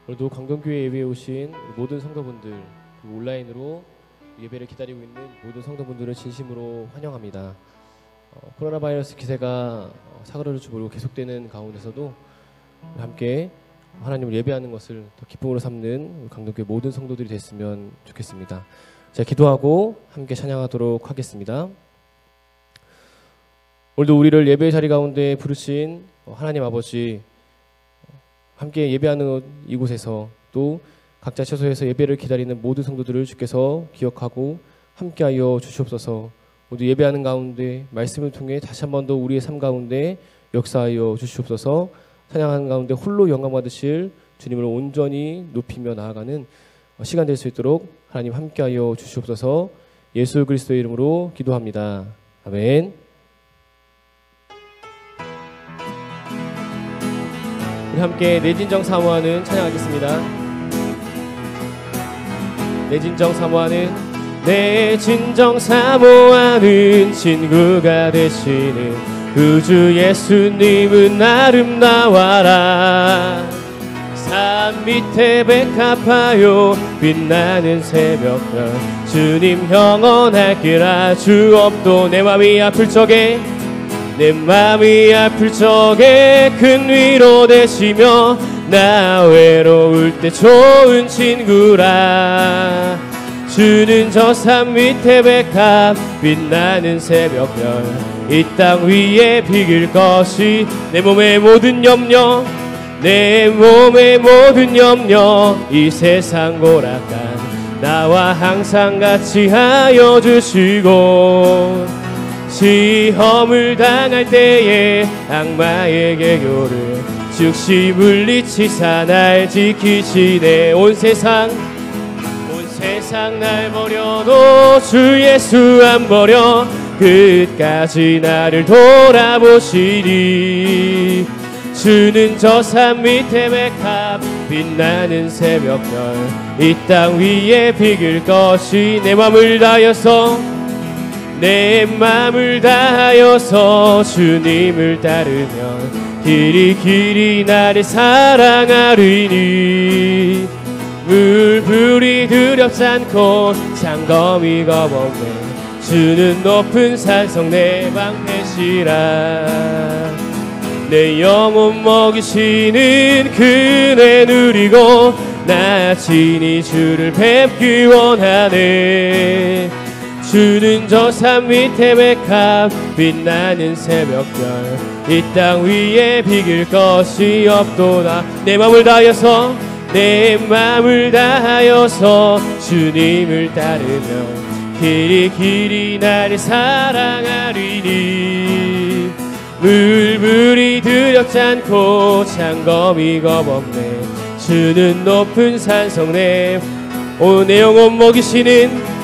오늘도 강동교회 예배에 오신 모든 성도분들, 그리고 온라인으로 예배를 기다리고 있는 모든 성도분들을 진심으로 환영합니다. 코로나 바이러스 기세가 사그라들지 모르고 계속되는 가운데서도 함께 하나님을 예배하는 것을 더 기쁨으로 삼는 강동교회 모든 성도들이 됐으면 좋겠습니다. 제가 기도하고 함께 찬양하도록 하겠습니다. 오늘도 우리를 예배 자리 가운데 부르신 하나님 아버지, 함께 예배하는 이곳에서 또 각자 처소에서 예배를 기다리는 모든 성도들을 주께서 기억하고 함께하여 주시옵소서. 모두 예배하는 가운데 말씀을 통해 다시 한 번 더 우리의 삶 가운데 역사하여 주시옵소서. 찬양하는 가운데 홀로 영광 받으실 주님을 온전히 높이며 나아가는 시간 될 수 있도록 하나님 함께하여 주시옵소서. 예수 그리스도의 이름으로 기도합니다. 아멘. 우리 함께 내 진정 사모하는 찬양하겠습니다. 내 진정 사모하는, 내 진정 사모하는 친구가 되시는 우주 예수님은 아름다워라. 산 밑에 백합하여 빛나는 새벽별, 주님 영원할기라. 주 없도 내 맘이 아플 적에, 내 맘이 아플 적에 큰 위로 되시며 나 외로울 때 좋은 친구라. 주는 저 산 밑에 백합 빛나는 새벽별, 이 땅 위에 비길 것이 내 몸의 모든 염려, 내 몸의 모든 염려, 이 세상 고락한 나와 항상 같이 하여 주시고, 시험을 당할 때에 악마에게 교를 즉시 물리치사 날 지키시네. 온 세상 날 버려도 주 예수 안 버려 끝까지 나를 돌아보시리. 주는 저 산 밑에 백합 빛나는 새벽별, 이 땅 위에 비길 것이 내 맘을 다하여서, 내 맘을 다하여서 주님을 따르면 길이 나를 사랑하리니. 물불이 두렵지 않고 장검이 겁없네, 주는 높은 산성 내 방패시라. 내 영혼 먹이시는 그네 누리고 나 친히 주를 뵙기 원하네. 주는 저 산 밑에 백합 빛나는 새벽별, 이 땅 위에 비길 것이 없도다. 내 맘을 다하여서, 내 맘을 다하여서 주님을 따르면 길이 나를 사랑하리니. 물불이 두렵지 않고 장검이 겁없네, 주는 높은 산성 내 영혼 먹이시는,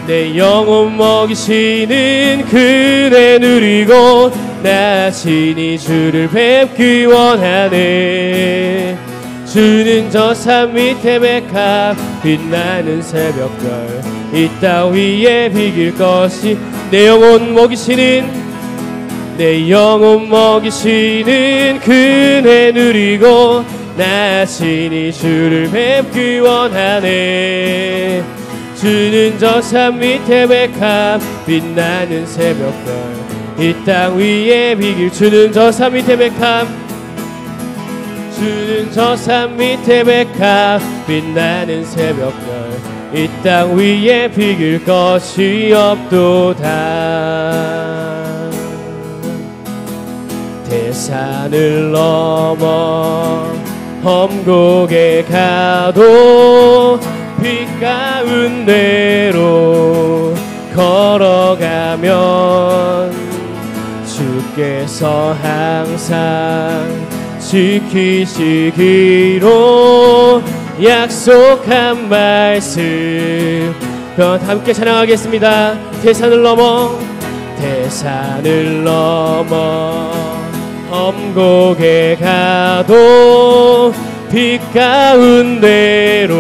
내 영혼 먹이시는 그네 누리고 나 친히 주를 뵙기 원하네. 주는 저 산 밑에 백합 빛나는 새벽별, 이 땅 위에 비길 것이 내 영혼 먹이시는, 내 영혼 먹이시는 그네 누리고 나 친히 주를 뵙기 원하네. 주는 저 산 밑에 백합 빛나는 새벽별, 이 땅 위에 비길, 주는 저 산 밑에 백합, 주는 저 산 밑에 백합 빛나는 새벽별, 이 땅 위에 비길 것이 없도다. 대산을 넘어 험곡에 가도 빛 가운데로 걸어가면 주께서 항상 지키시기로 약속한 말씀. 그럼 함께 찬양하겠습니다. 대산을 넘어 험곡에 가도 빛 가운데로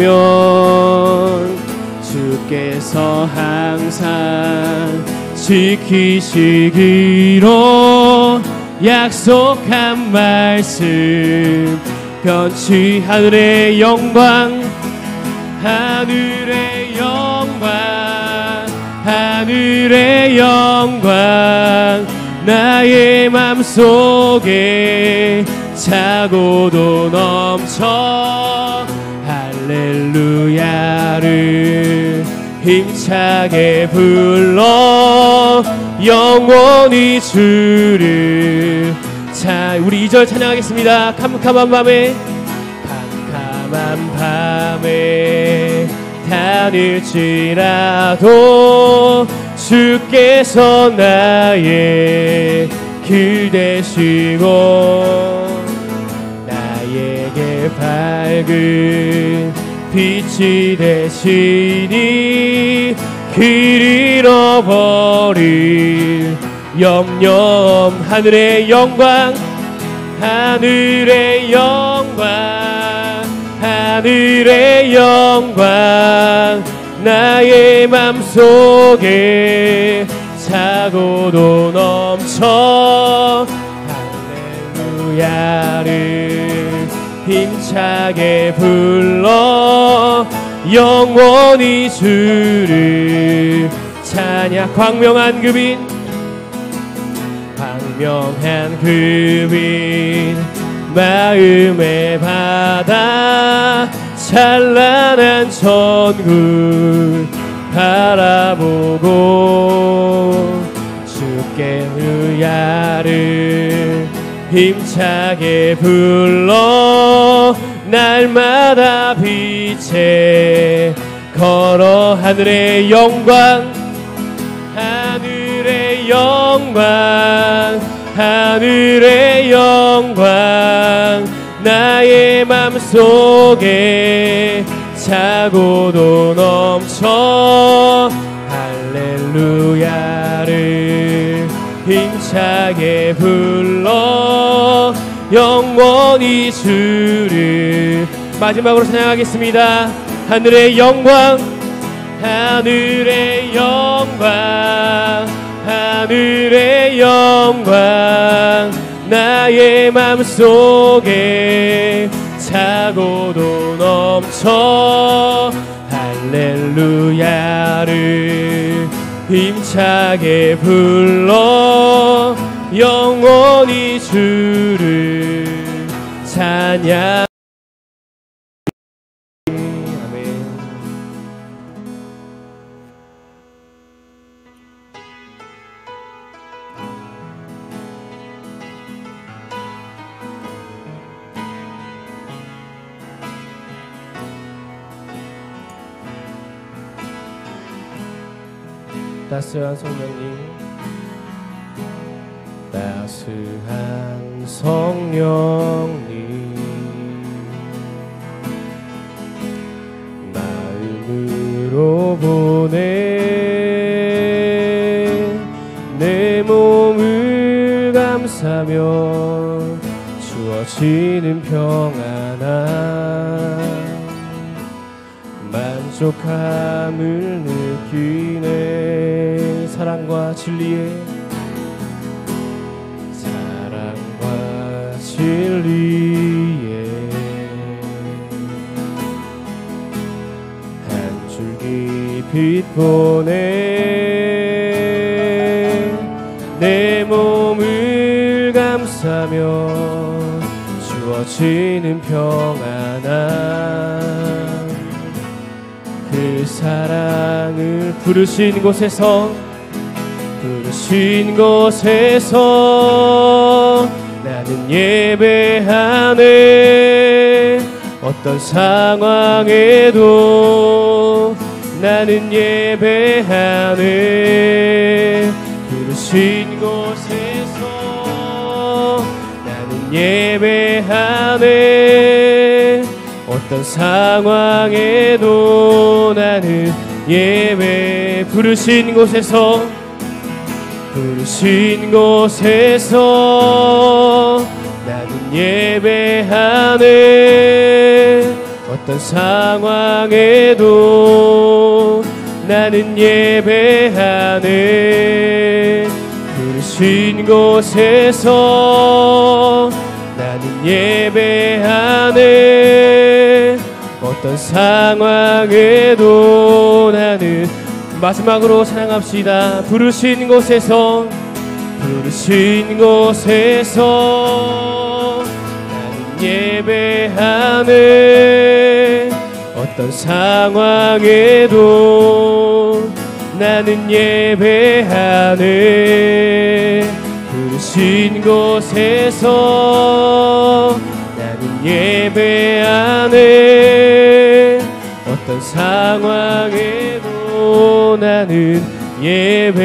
걸어가면 주께서 항상 지키시기로 약속한 말씀 변치 하늘의 영광 하늘의 영광 하늘의 영광 나의 맘속에 차고도 넘쳐 할렐루야를 힘차게 불러 영원히 주를 우리 2절 찬양하겠습니다. 캄캄한 밤에 다닐지라도 주께서 나의 길 되시고 나에게 밝은 빛이 되시니 길 잃어버릴 염려 하늘의 영광 하늘의 영광 하늘의 영광 나의 맘속에 차고도 넘쳐 할렐루야를 힘차게 불러 영원히 주를 찬양 광명한 그빈 마음의 바다 찬란한 천국 바라보고 주께 의야를 힘차게 불러 날마다 빛에 걸어 하늘의 영광 하늘의 영광 하늘의 영광 나의 맘속에 차고도 넘쳐 할렐루야를 힘차게 불러 영원히 주를 마지막으로 찬양하겠습니다. 하늘의 영광 하늘의 영광 하늘의 영광 나의 맘속에 차고도 넘쳐 할렐루야를 힘차게 불러 영원히 주를 찬양. 따스한 성령님 따스한 성령님 마음으로 보내 내 몸을 감싸며 주어지는 평안함 만족함을 느끼네 사랑과 진리에 한 줄기 빛 보내 내 몸을 감싸며 주어지는 평안함 그 사랑을 부르신 곳에서 나는 예배하네 어떤 상황에도 나는 예배하네 부르신 곳에서 나는 예배하네 어떤 상황에도 나는 예배 부르신 곳에서 나는 예배하네 어떤 상황에도 나는 예배하네 부르신 부르신 곳에서 나는 예배하네. 어떤 상황에도 나는 마지막으로 찬양합시다. 부르신 곳에서 나는 예배하네. 어떤 상황에도 나는 예배하네. 부르신 곳에서 나는 예배하네. 어떤 상황에도 나는 예배하네.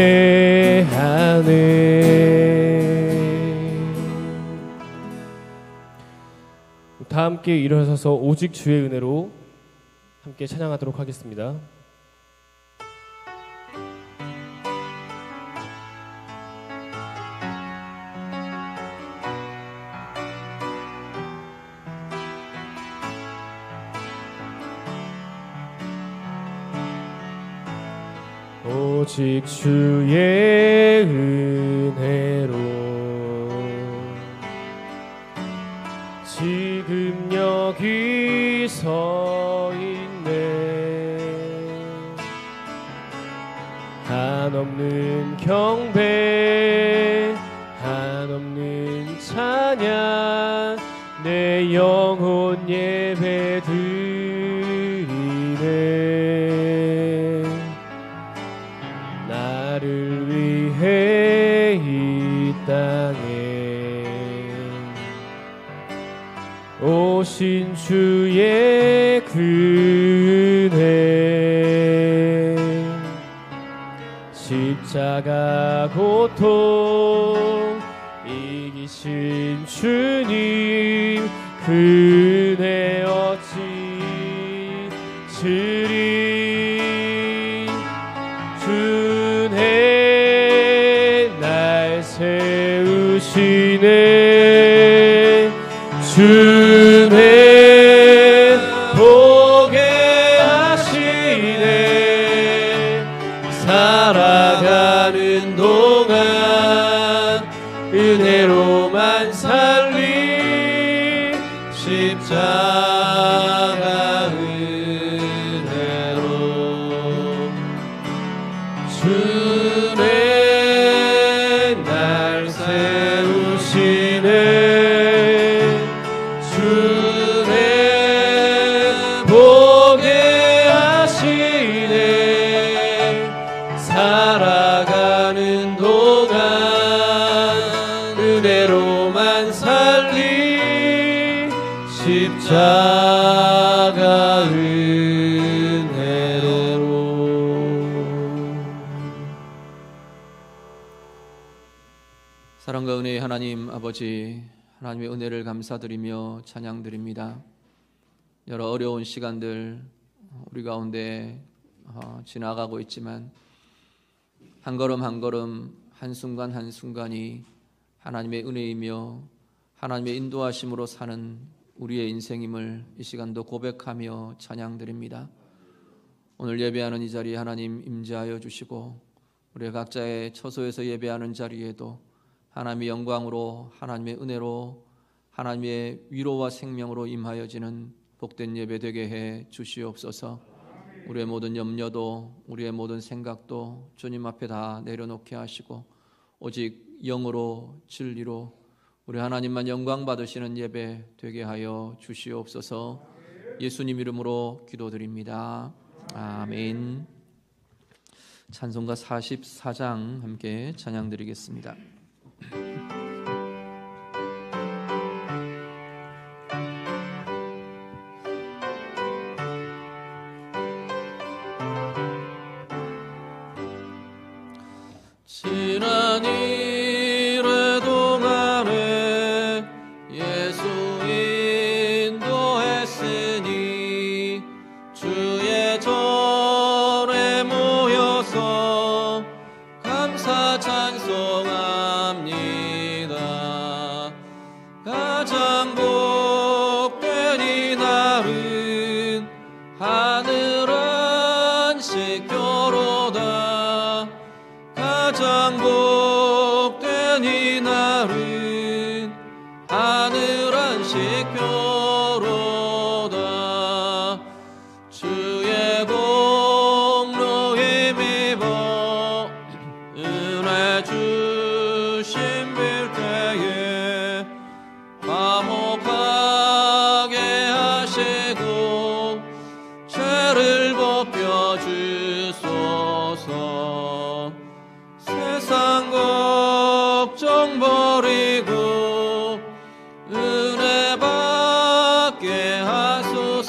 다 함께 일어서서 오직 주의 은혜로 함께 찬양하도록 하겠습니다. 오직 주의 은혜로 지금 여기 서 있네. 한없는 경배 한없는 찬양 내 영혼 예배 드리네. 나를 위해 이 땅에 오신 주의 은혜. 십자가 고통 이기신 주님 그 은혜 어찌 주리. 주네 날 세우시네. 주네 보게 하시네. 살아가는 동안 은혜로만 살리. 십자가 은혜로 주네 날 세우시네. 주네 보게 하시네. 살아가는 동안 은혜로만 살리. 십자가 은혜로. 사랑과 은혜의 하나님 아버지, 하나님의 은혜를 감사드리며 찬양드립니다. 여러 어려운 시간들 우리 가운데 지나가고 있지만 한 걸음 한 걸음 한순간 한순간이 하나님의 은혜이며 하나님의 인도하심으로 사는 우리의 인생임을 이 시간도 고백하며 찬양드립니다. 오늘 예배하는 이 자리에 하나님 임재하여 주시고 우리 각자의 처소에서 예배하는 자리에도 하나님의 영광으로 하나님의 은혜로 하나님의 위로와 생명으로 임하여지는 복된 예배 되게 해 주시옵소서. 우리의 모든 염려도 우리의 모든 생각도 주님 앞에 다 내려놓게 하시고 오직 영으로 진리로 우리 하나님만 영광 받으시는 예배 되게 하여 주시옵소서. 예수님 이름으로 기도드립니다. 아멘. 찬송가 44장 함께 찬양드리겠습니다. 지난 이래 동안에 예수 인도했으니 주의 전에 모여서 감사 찬송하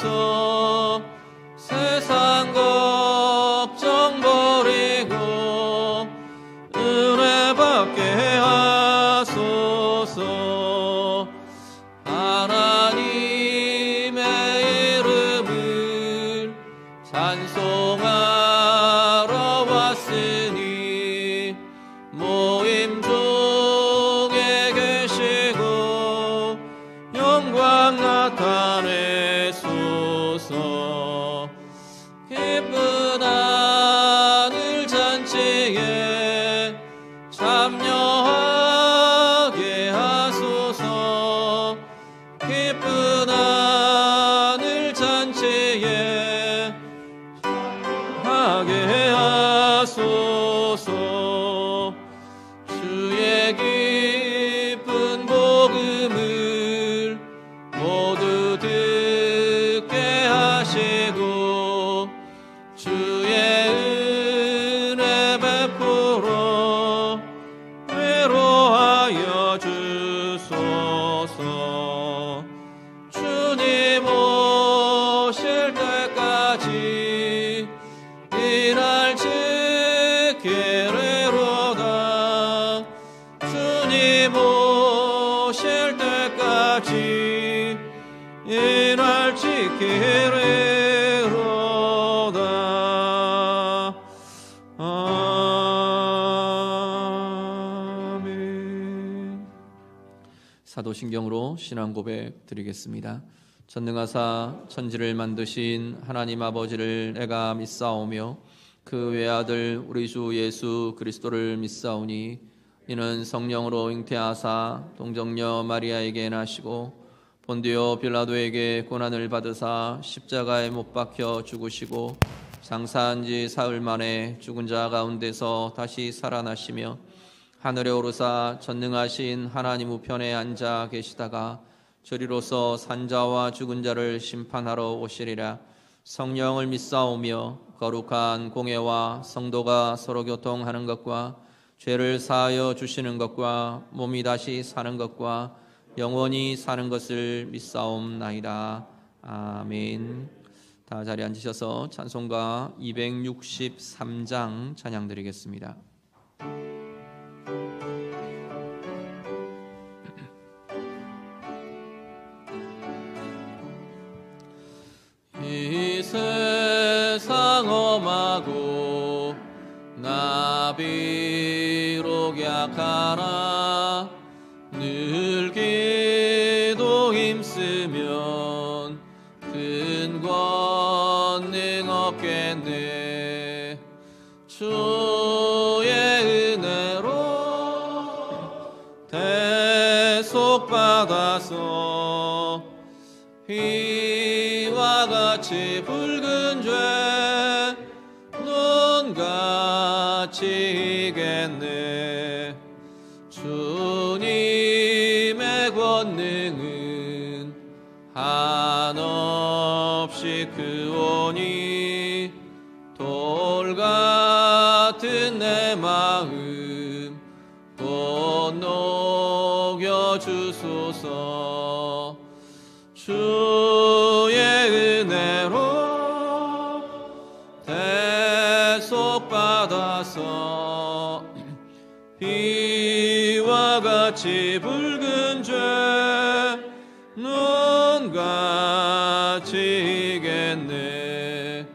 하소서. 세상 걱정 버리고 은혜 받게 하소서. 하나님의 이름을 찬송하러 왔으니 모임 중에 계시고 영광 나타내소서. 기쁜 하늘 잔치에 참여하게 하소서. 기쁜 하늘 잔치에 참여하게 하소서. 주의 기쁜 복음을 모두 듣게 하시고 주의 은혜 베풀어 위로하여 주소서. 주님 오실 때까지 이날 지키리로다. 주님 오실 때까지 이날 지키리로다. 아멘. 사도신경으로 신앙 고백 드리겠습니다. 전능하사 천지를 만드신 하나님 아버지를 내가 믿사오며 그 외아들 우리 주 예수 그리스도를 믿사오니 이는 성령으로 잉태하사 동정녀 마리아에게 나시고 본디오 빌라도에게 고난을 받으사 십자가에 못 박혀 죽으시고 장사한 지 사흘 만에 죽은 자 가운데서 다시 살아나시며 하늘에 오르사 전능하신 하나님 우편에 앉아 계시다가 저리로서 산자와 죽은 자를 심판하러 오시리라. 성령을 믿사오며 거룩한 공예와 성도가 서로 교통하는 것과 죄를 사하여 주시는 것과 몸이 다시 사는 것과 영원히 사는 것을 믿사옵나이다. 아멘. 다 자리에 앉으셔서 찬송가 263장 찬양 드리겠습니다. 이 세상 험하고 나 비록 약하나 늘 기도 힘쓰면 큰 권능 얻겠네. 주의 은혜로 대속받아서 피와 같이 붉은 죄 눈같이 이겠네. 주님의 권능은 한없이 크오니 돌같은 내 마음 곧 녹여주소서. 주의 은혜로 대속받아서 피와 같이 붉은 죄 눈같이 이겠네.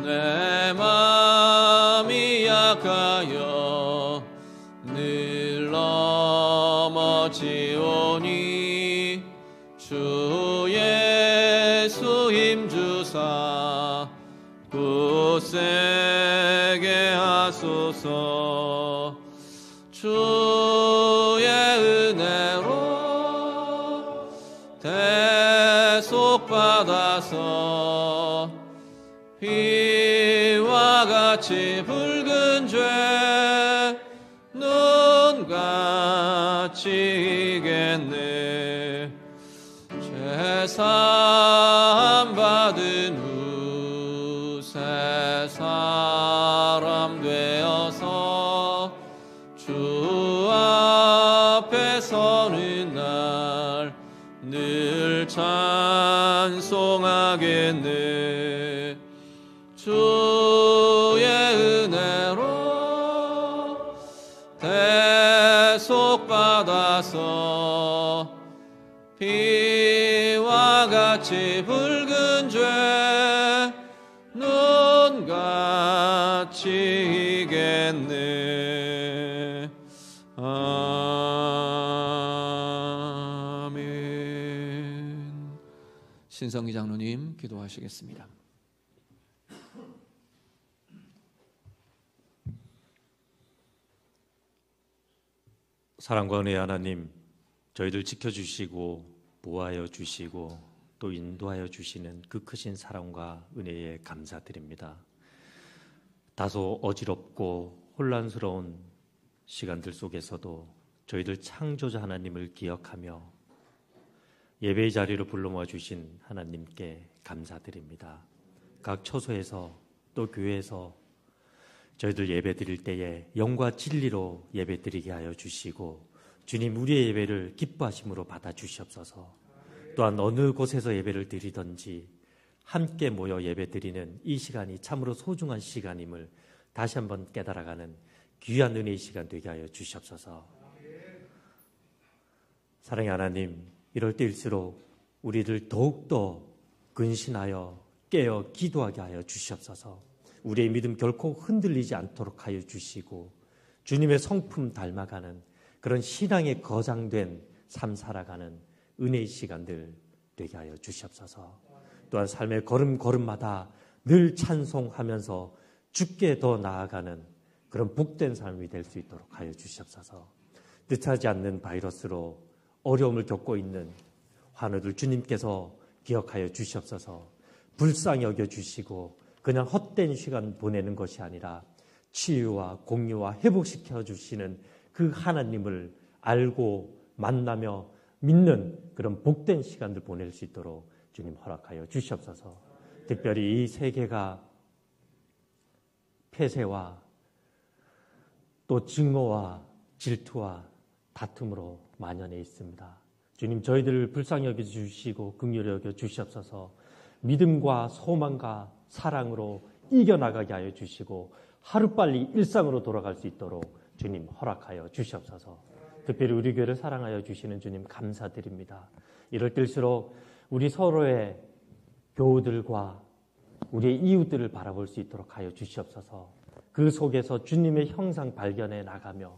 내 맘이 약하여 늘 넘어지오니 주 예수 힘주사 굳세게 하소서. 주의 은혜로 대속받아서 피와 같이 붉은 죄 눈같이 이겠네. 죄사함 받은 후 새 사람 되어서 주 앞에 서는 날 늘 찬송하리. 하겠네. 주의 은혜로 대속받아서 비와 같이 붉은 죄 눈같이 이겠네. 아멘. 신성기 장로님 기도하시겠습니다. 사랑과 은혜의 하나님, 저희들 지켜주시고 보호하여 주시고 또 인도하여 주시는 그 크신 사랑과 은혜에 감사드립니다. 다소 어지럽고 혼란스러운 시간들 속에서도 저희들 창조자 하나님을 기억하며 예배의 자리로 불러 모아 주신 하나님께 감사드립니다. 각 처소에서 또 교회에서 저희들 예배 드릴 때에 영과 진리로 예배 드리게 하여 주시고 주님 우리의 예배를 기뻐하심으로 받아 주시옵소서. 또한 어느 곳에서 예배를 드리든지 함께 모여 예배 드리는 이 시간이 참으로 소중한 시간임을 다시 한번 깨달아가는 귀한 은혜의 시간 되게 하여 주시옵소서. 사랑의 하나님, 이럴 때일수록 우리들 더욱더 근신하여 깨어 기도하게 하여 주시옵소서. 우리의 믿음 결코 흔들리지 않도록 하여 주시고 주님의 성품 닮아가는 그런 신앙의 거장된 삶 살아가는 은혜의 시간들 되게 하여 주시옵소서. 또한 삶의 걸음걸음마다 늘 찬송하면서 주께 더 나아가는 그런 복된 삶이 될 수 있도록 하여 주시옵소서. 뜻하지 않는 바이러스로 어려움을 겪고 있는 환우들 주님께서 기억하여 주시옵소서. 불쌍히 여겨주시고 그냥 헛된 시간 보내는 것이 아니라 치유와 공유와 회복시켜 주시는 그 하나님을 알고 만나며 믿는 그런 복된 시간들 보낼 수 있도록 주님 허락하여 주시옵소서. 특별히 이 세계가 폐쇄와 또 증오와 질투와 다툼으로 만연해 있습니다. 주님 저희들을 불쌍히 여겨주시고 긍휼히 여겨주시옵소서. 믿음과 소망과 사랑으로 이겨나가게 하여 주시고 하루빨리 일상으로 돌아갈 수 있도록 주님 허락하여 주시옵소서. 특별히 우리 교회를 사랑하여 주시는 주님 감사드립니다. 이럴 때일수록 우리 서로의 교우들과 우리의 이웃들을 바라볼 수 있도록 하여 주시옵소서. 그 속에서 주님의 형상 발견해 나가며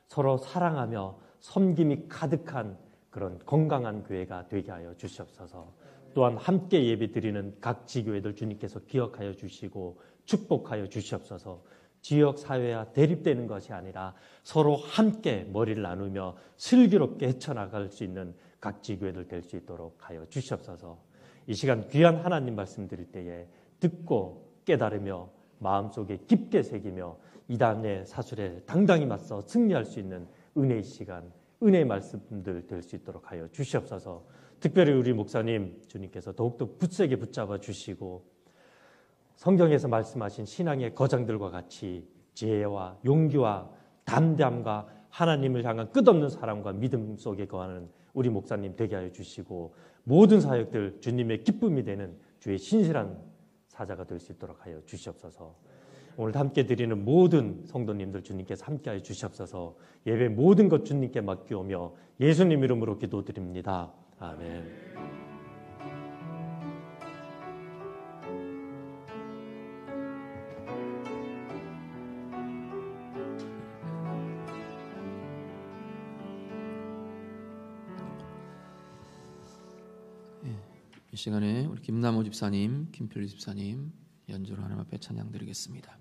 서로 사랑하며 섬김이 가득한 그런 건강한 교회가 되게 하여 주시옵소서. 또한 함께 예배드리는 각 지교회들 주님께서 기억하여 주시고 축복하여 주시옵소서. 지역 사회와 대립되는 것이 아니라 서로 함께 머리를 나누며 슬기롭게 헤쳐나갈 수 있는 각 지교회들 될 수 있도록 하여 주시옵소서. 이 시간 귀한 하나님 말씀 드릴 때에 듣고 깨달으며 마음속에 깊게 새기며 이단의 사술에 당당히 맞서 승리할 수 있는 은혜의 시간, 은혜의 말씀들 될 수 있도록 하여 주시옵소서. 특별히 우리 목사님 주님께서 더욱더 굳세게 붙잡아 주시고 성경에서 말씀하신 신앙의 거장들과 같이 지혜와 용기와 담대함과 하나님을 향한 끝없는 사랑과 믿음 속에 거하는 우리 목사님 되게 하여 주시고 모든 사역들 주님의 기쁨이 되는 주의 신실한 사자가 될 수 있도록 하여 주시옵소서. 오늘 함께 드리는 모든 성도님들 주님께서 함께 하여 주시옵소서. 예배 모든 것 주님께 맡기오며 예수님 이름으로 기도드립니다. 아멘. 이 시간에 우리 김남호 집사님, 김필리 집사님 연주로 하나님 앞에 찬양 드리겠습니다.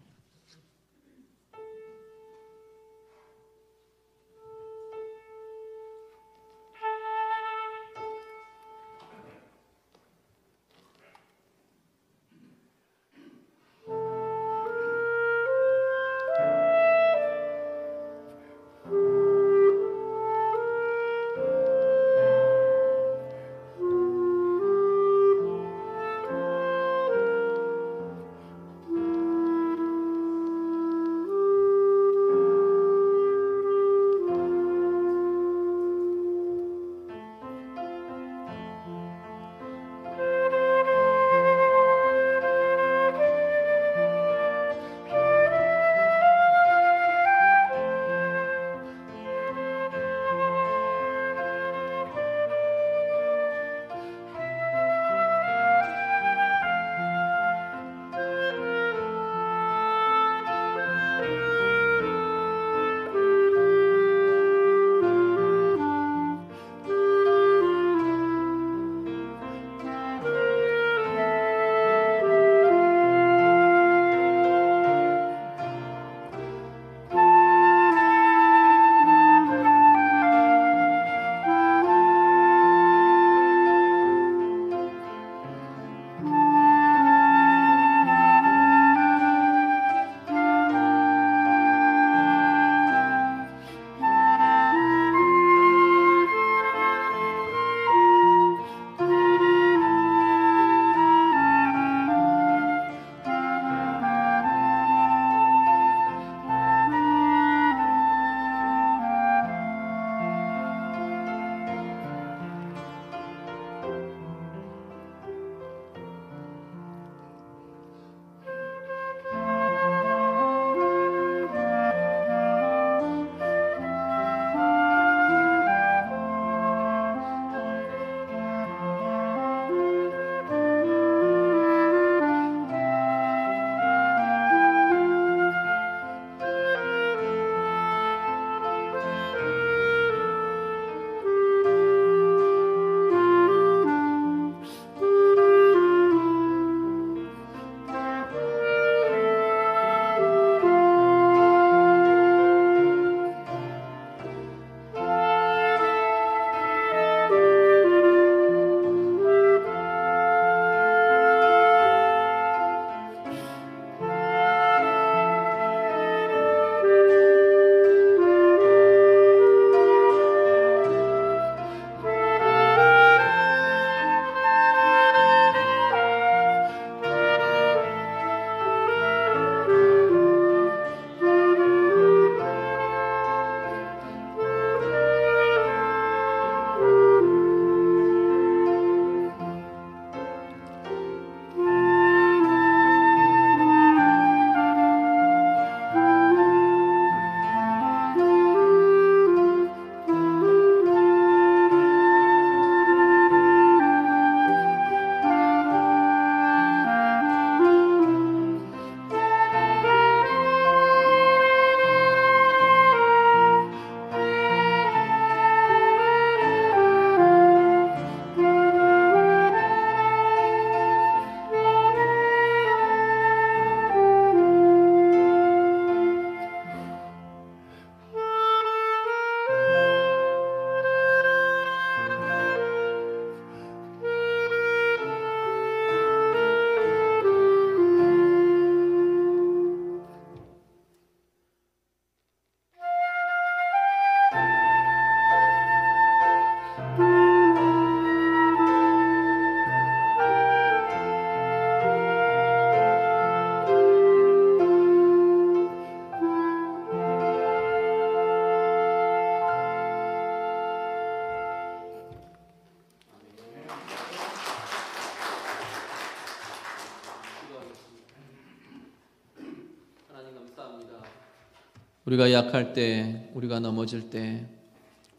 우리가 약할 때, 우리가 넘어질 때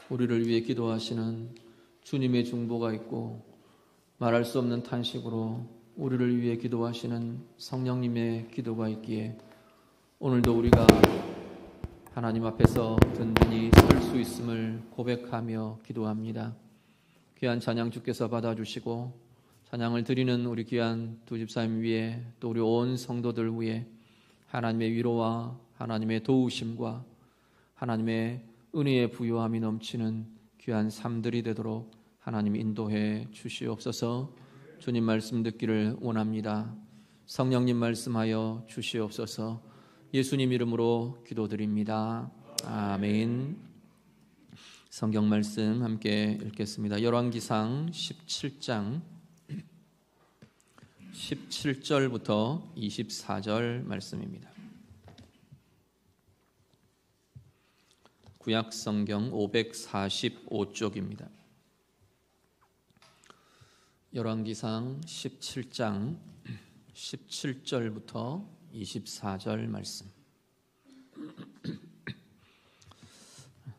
우리를 위해 기도하시는 주님의 중보가 있고, 말할 수 없는 탄식으로 우리를 위해 기도하시는 성령님의 기도가 있기에 오늘도 우리가 하나님 앞에서 든든히 설 수 있음을 고백하며 기도합니다. 귀한 찬양 주께서 받아주시고, 찬양을 드리는 우리 귀한 두 집사님 위에, 또 우리 온 성도들 위에 하나님의 위로와 하나님의 도우심과 하나님의 은혜의 부요함이 넘치는 귀한 삶들이 되도록 하나님 인도해 주시옵소서. 주님 말씀 듣기를 원합니다. 성령님 말씀하여 주시옵소서. 예수님 이름으로 기도드립니다. 아멘. 성경 말씀 함께 읽겠습니다. 열왕기상 17장 17절부터 24절 말씀입니다. 구약 성경 545쪽입니다. 열왕기상 17장 17절부터 24절 말씀.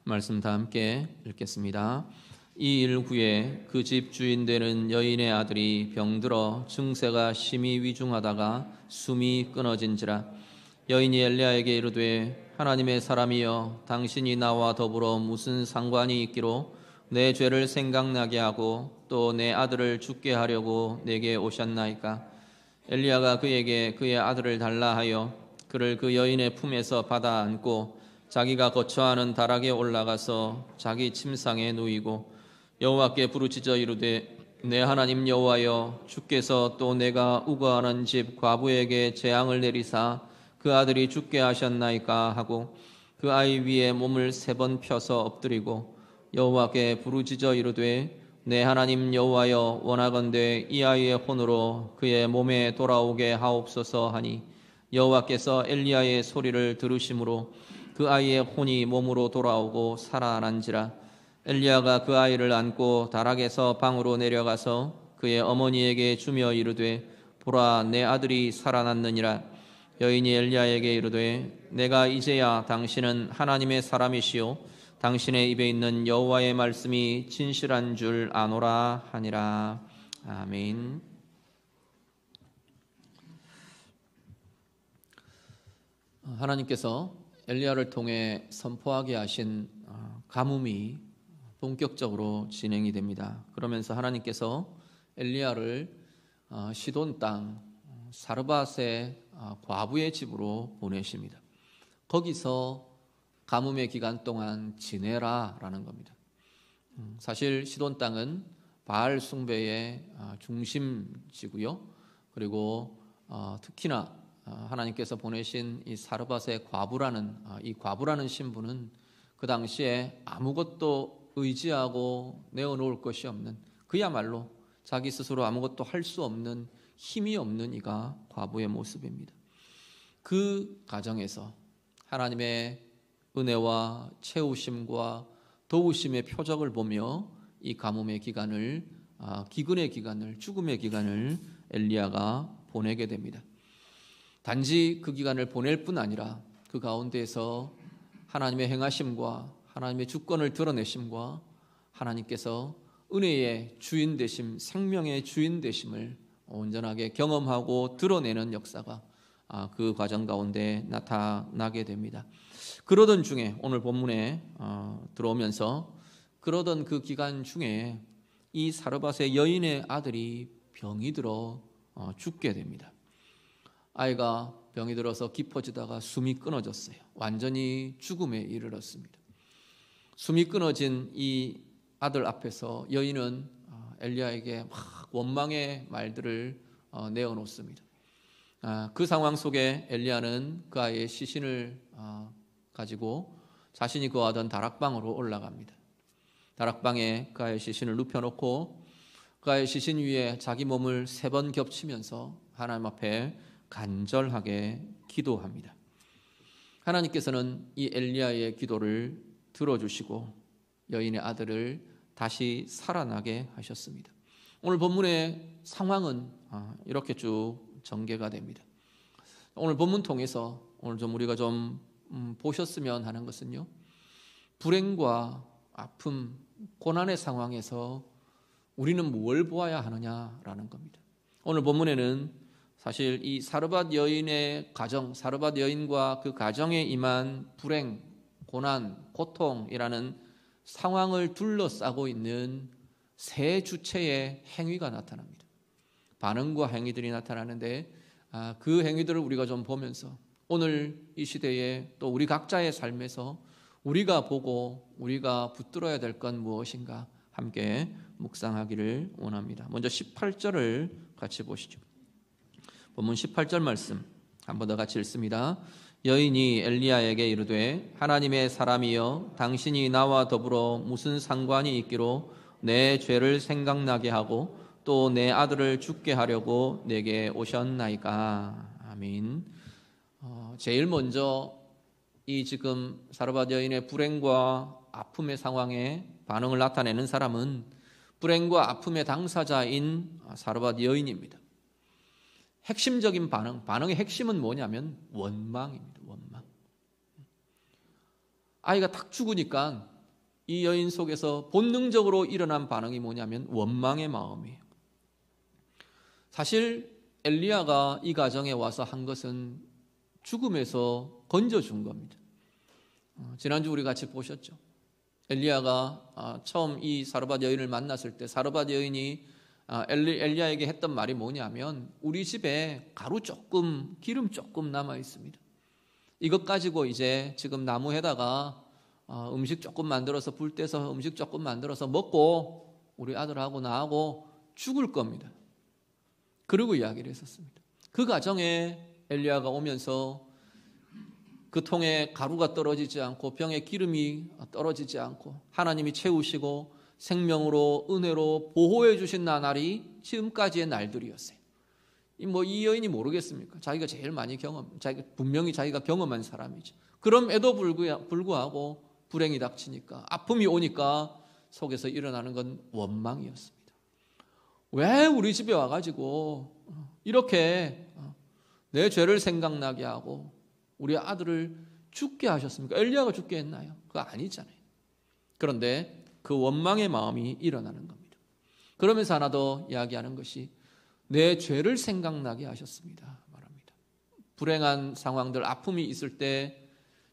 말씀 다 함께 읽겠습니다. 이 일 후에 그 집 주인 되는 여인의 아들이 병들어 증세가 심히 위중하다가 숨이 끊어진지라. 여인이 엘리야에게 이르되 하나님의 사람이여, 당신이 나와 더불어 무슨 상관이 있기로 내 죄를 생각나게 하고 또 내 아들을 죽게 하려고 내게 오셨나이까? 엘리야가 그에게 그의 아들을 달라 하여 그를 그 여인의 품에서 받아 안고 자기가 거처하는 다락에 올라가서 자기 침상에 누이고 여호와께 부르짖어 이르되 내 하나님 여호와여, 주께서 또 내가 우거하는 집 과부에게 재앙을 내리사 그 아들이 죽게 하셨나이까 하고 그 아이 위에 몸을 3번 펴서 엎드리고 여호와께 부르짖어 이르되 내 하나님 여호와여, 원하건대 이 아이의 혼으로 그의 몸에 돌아오게 하옵소서 하니 여호와께서 엘리야의 소리를 들으심으로 그 아이의 혼이 몸으로 돌아오고 살아난지라. 엘리야가 그 아이를 안고 다락에서 방으로 내려가서 그의 어머니에게 주며 이르되 보라, 내 아들이 살아났느니라. 여인이 엘리야에게 이르되 내가 이제야 당신은 하나님의 사람이시요 당신의 입에 있는 여호와의 말씀이 진실한 줄 아노라 하니라. 아멘. 하나님께서 엘리야를 통해 선포하게 하신 가뭄이 본격적으로 진행이 됩니다. 그러면서 하나님께서 엘리야를 시돈 땅 사르밧의 과부의 집으로 보내십니다. 거기서 가뭄의 기간 동안 지내라라는 겁니다. 사실 시돈 땅은 바알 숭배의 중심지고요. 그리고 특히나 하나님께서 보내신 이 사르밧의 과부라는 이 과부라는 신부는 그 당시에 아무것도 의지하고 내어놓을 것이 없는, 그야말로 자기 스스로 아무것도 할 수 없는, 힘이 없는 이가 과부의 모습입니다. 그 가정에서 하나님의 은혜와 채우심과 도우심의 표적을 보며 이 가뭄의 기간을, 기근의 기간을, 죽음의 기간을 엘리야가 보내게 됩니다. 단지 그 기간을 보낼 뿐 아니라 그 가운데에서 하나님의 행하심과 하나님의 주권을 드러내심과 하나님께서 은혜의 주인 되심, 생명의 주인 되심을 온전하게 경험하고 드러내는 역사가 그 과정 가운데 나타나게 됩니다. 그러던 중에 오늘 본문에 들어오면서 그러던 그 기간 중에 이 사르밧의 여인의 아들이 병이 들어 죽게 됩니다. 아이가 병이 들어서 깊어지다가 숨이 끊어졌어요. 완전히 죽음에 이르렀습니다. 숨이 끊어진 이 아들 앞에서 여인은 엘리야에게 막 원망의 말들을 내어놓습니다. 그 상황 속에 엘리야는 그 아이의 시신을 가지고 자신이 거하던 다락방으로 올라갑니다. 다락방에 그 아이의 시신을 눕혀놓고 그 아이의 시신 위에 자기 몸을 3번 겹치면서 하나님 앞에 간절하게 기도합니다. 하나님께서는 이 엘리야의 기도를 들어주시고 여인의 아들을 다시 살아나게 하셨습니다. 오늘 본문의 상황은 이렇게 쭉 전개가 됩니다. 오늘 본문 통해서 오늘 좀 우리가 좀 보셨으면 하는 것은요, 불행과 아픔, 고난의 상황에서 우리는 뭘 보아야 하느냐라는 겁니다. 오늘 본문에는 사실 이 사르밧 여인의 가정, 사르밧 여인과 그 가정에 임한 불행, 고난, 고통이라는 상황을 둘러싸고 있는 세 주체의 행위가 나타납니다. 반응과 행위들이 나타나는데 그 행위들을 우리가 좀 보면서 오늘 이 시대에 또 우리 각자의 삶에서 우리가 보고 우리가 붙들어야 될 건 무엇인가 함께 묵상하기를 원합니다. 먼저 18절을 같이 보시죠. 본문 18절 말씀 한 번 더 같이 읽습니다. 여인이 엘리야에게 이르되 하나님의 사람이여 당신이 나와 더불어 무슨 상관이 있기로 내 죄를 생각나게 하고 또 내 아들을 죽게 하려고 내게 오셨나이까. 아멘. 제일 먼저 이 지금 사르밧 여인의 불행과 아픔의 상황에 반응을 나타내는 사람은 불행과 아픔의 당사자인 사르밧 여인입니다. 핵심적인 반응의 핵심은 뭐냐면 원망입니다. 원망. 아이가 탁 죽으니까 이 여인 속에서 본능적으로 일어난 반응이 뭐냐면 원망의 마음이에요. 사실 엘리야가 이 가정에 와서 한 것은 죽음에서 건져준 겁니다. 지난주 우리 같이 보셨죠. 엘리야가 처음 이 사르밧 여인을 만났을 때 사르밧 여인이 엘리야에게 했던 말이 뭐냐면 우리 집에 가루 조금, 기름 조금 남아 있습니다. 이것 가지고 이제 지금 나무에다가 음식 조금 만들어서 불 떼서 음식 조금 만들어서 먹고 우리 아들하고 나하고 죽을 겁니다. 그러고 이야기를 했었습니다. 그 가정에 엘리야가 오면서 그 통에 가루가 떨어지지 않고 병에 기름이 떨어지지 않고 하나님이 채우시고 생명으로 은혜로 보호해 주신 나날이 지금까지의 날들이었어요. 이 여인이 모르겠습니까? 자기가 제일 많이 분명히 자기가 경험한 사람이죠. 그럼에도 불구하고 불행이 닥치니까 아픔이 오니까 속에서 일어나는 건 원망이었습니다. 왜 우리 집에 와가지고 이렇게 내 죄를 생각나게 하고 우리 아들을 죽게 하셨습니까? 엘리야가 죽게 했나요? 그거 아니잖아요. 그런데 그 원망의 마음이 일어나는 겁니다. 그러면서 하나 더 이야기하는 것이 내 죄를 생각나게 하셨습니다. 말합니다. 불행한 상황들, 아픔이 있을 때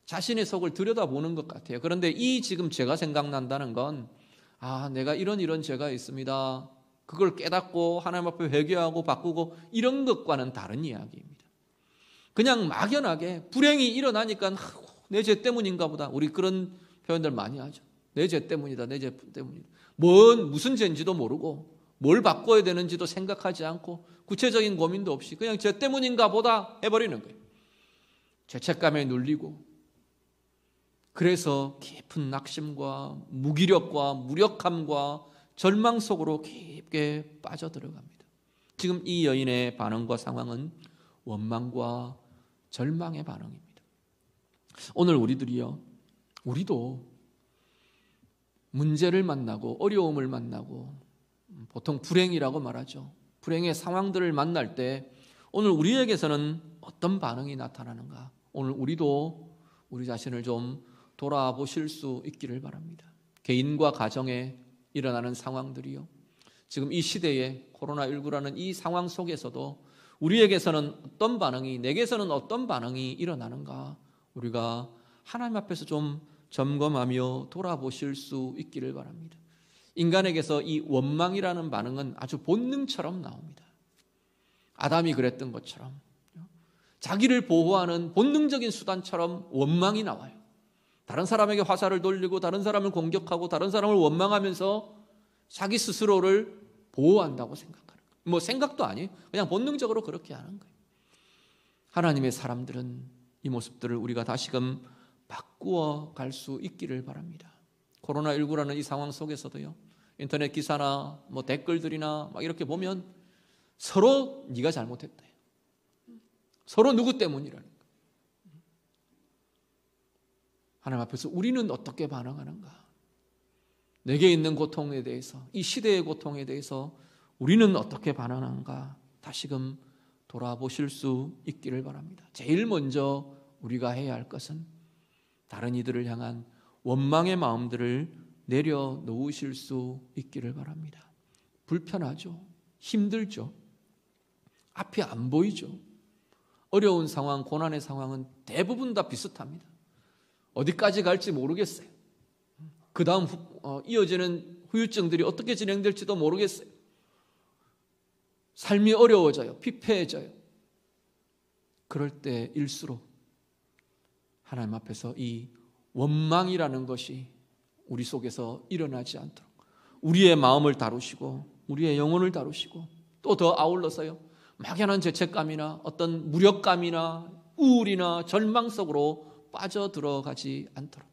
자신의 속을 들여다보는 것 같아요. 그런데 이 지금 죄가 생각난다는 건 내가 이런 죄가 있습니다. 그걸 깨닫고 하나님 앞에 회개하고 바꾸고 이런 것과는 다른 이야기입니다. 그냥 막연하게 불행이 일어나니까 내 죄 때문인가 보다. 우리 그런 표현들 많이 하죠. 내 죄 때문이다. 내 죄 때문이다. 무슨 죄인지도 모르고 뭘 바꿔야 되는지도 생각하지 않고 구체적인 고민도 없이 그냥 죄 때문인가 보다 해버리는 거예요. 죄책감에 눌리고 그래서 깊은 낙심과 무기력과 무력함과 절망 속으로 깊게 빠져들어갑니다. 지금 이 여인의 반응과 상황은 원망과 절망의 반응입니다. 오늘 우리도 문제를 만나고 어려움을 만나고 보통 불행이라고 말하죠. 불행의 상황들을 만날 때 오늘 우리에게서는 어떤 반응이 나타나는가? 오늘 우리도 우리 자신을 좀 돌아보실 수 있기를 바랍니다. 개인과 가정에 일어나는 상황들이요. 지금 이 시대에 코로나19라는 이 상황 속에서도 우리에게서는 어떤 반응이, 내게서는 어떤 반응이 일어나는가? 우리가 하나님 앞에서 좀 점검하며 돌아보실 수 있기를 바랍니다. 인간에게서 이 원망이라는 반응은 아주 본능처럼 나옵니다. 아담이 그랬던 것처럼 자기를 보호하는 본능적인 수단처럼 원망이 나와요. 다른 사람에게 화살을 돌리고 다른 사람을 공격하고 다른 사람을 원망하면서 자기 스스로를 보호한다고 생각하는 거예요. 생각도 아니에요. 그냥 본능적으로 그렇게 하는 거예요. 하나님의 사람들은 이 모습들을 우리가 다시금 바꾸어 갈 수 있기를 바랍니다. 코로나19라는 이 상황 속에서도요. 인터넷 기사나 댓글들이나 이렇게 보면 서로 네가 잘못했다. 서로 누구 때문이라는 거예요. 하나님 앞에서 우리는 어떻게 반응하는가? 내게 있는 고통에 대해서, 이 시대의 고통에 대해서 우리는 어떻게 반응하는가? 다시금 돌아보실 수 있기를 바랍니다. 제일 먼저 우리가 해야 할 것은 다른 이들을 향한 원망의 마음들을 내려놓으실 수 있기를 바랍니다. 불편하죠. 힘들죠. 앞이 안 보이죠. 어려운 상황, 고난의 상황은 대부분 다 비슷합니다. 어디까지 갈지 모르겠어요. 그 다음 이어지는 후유증들이 어떻게 진행될지도 모르겠어요. 삶이 어려워져요. 피폐해져요. 그럴 때일수록 하나님 앞에서 이 원망이라는 것이 우리 속에서 일어나지 않도록 우리의 마음을 다루시고 우리의 영혼을 다루시고 또 더 아울러서요, 막연한 죄책감이나 어떤 무력감이나 우울이나 절망 속으로 빠져들어가지 않도록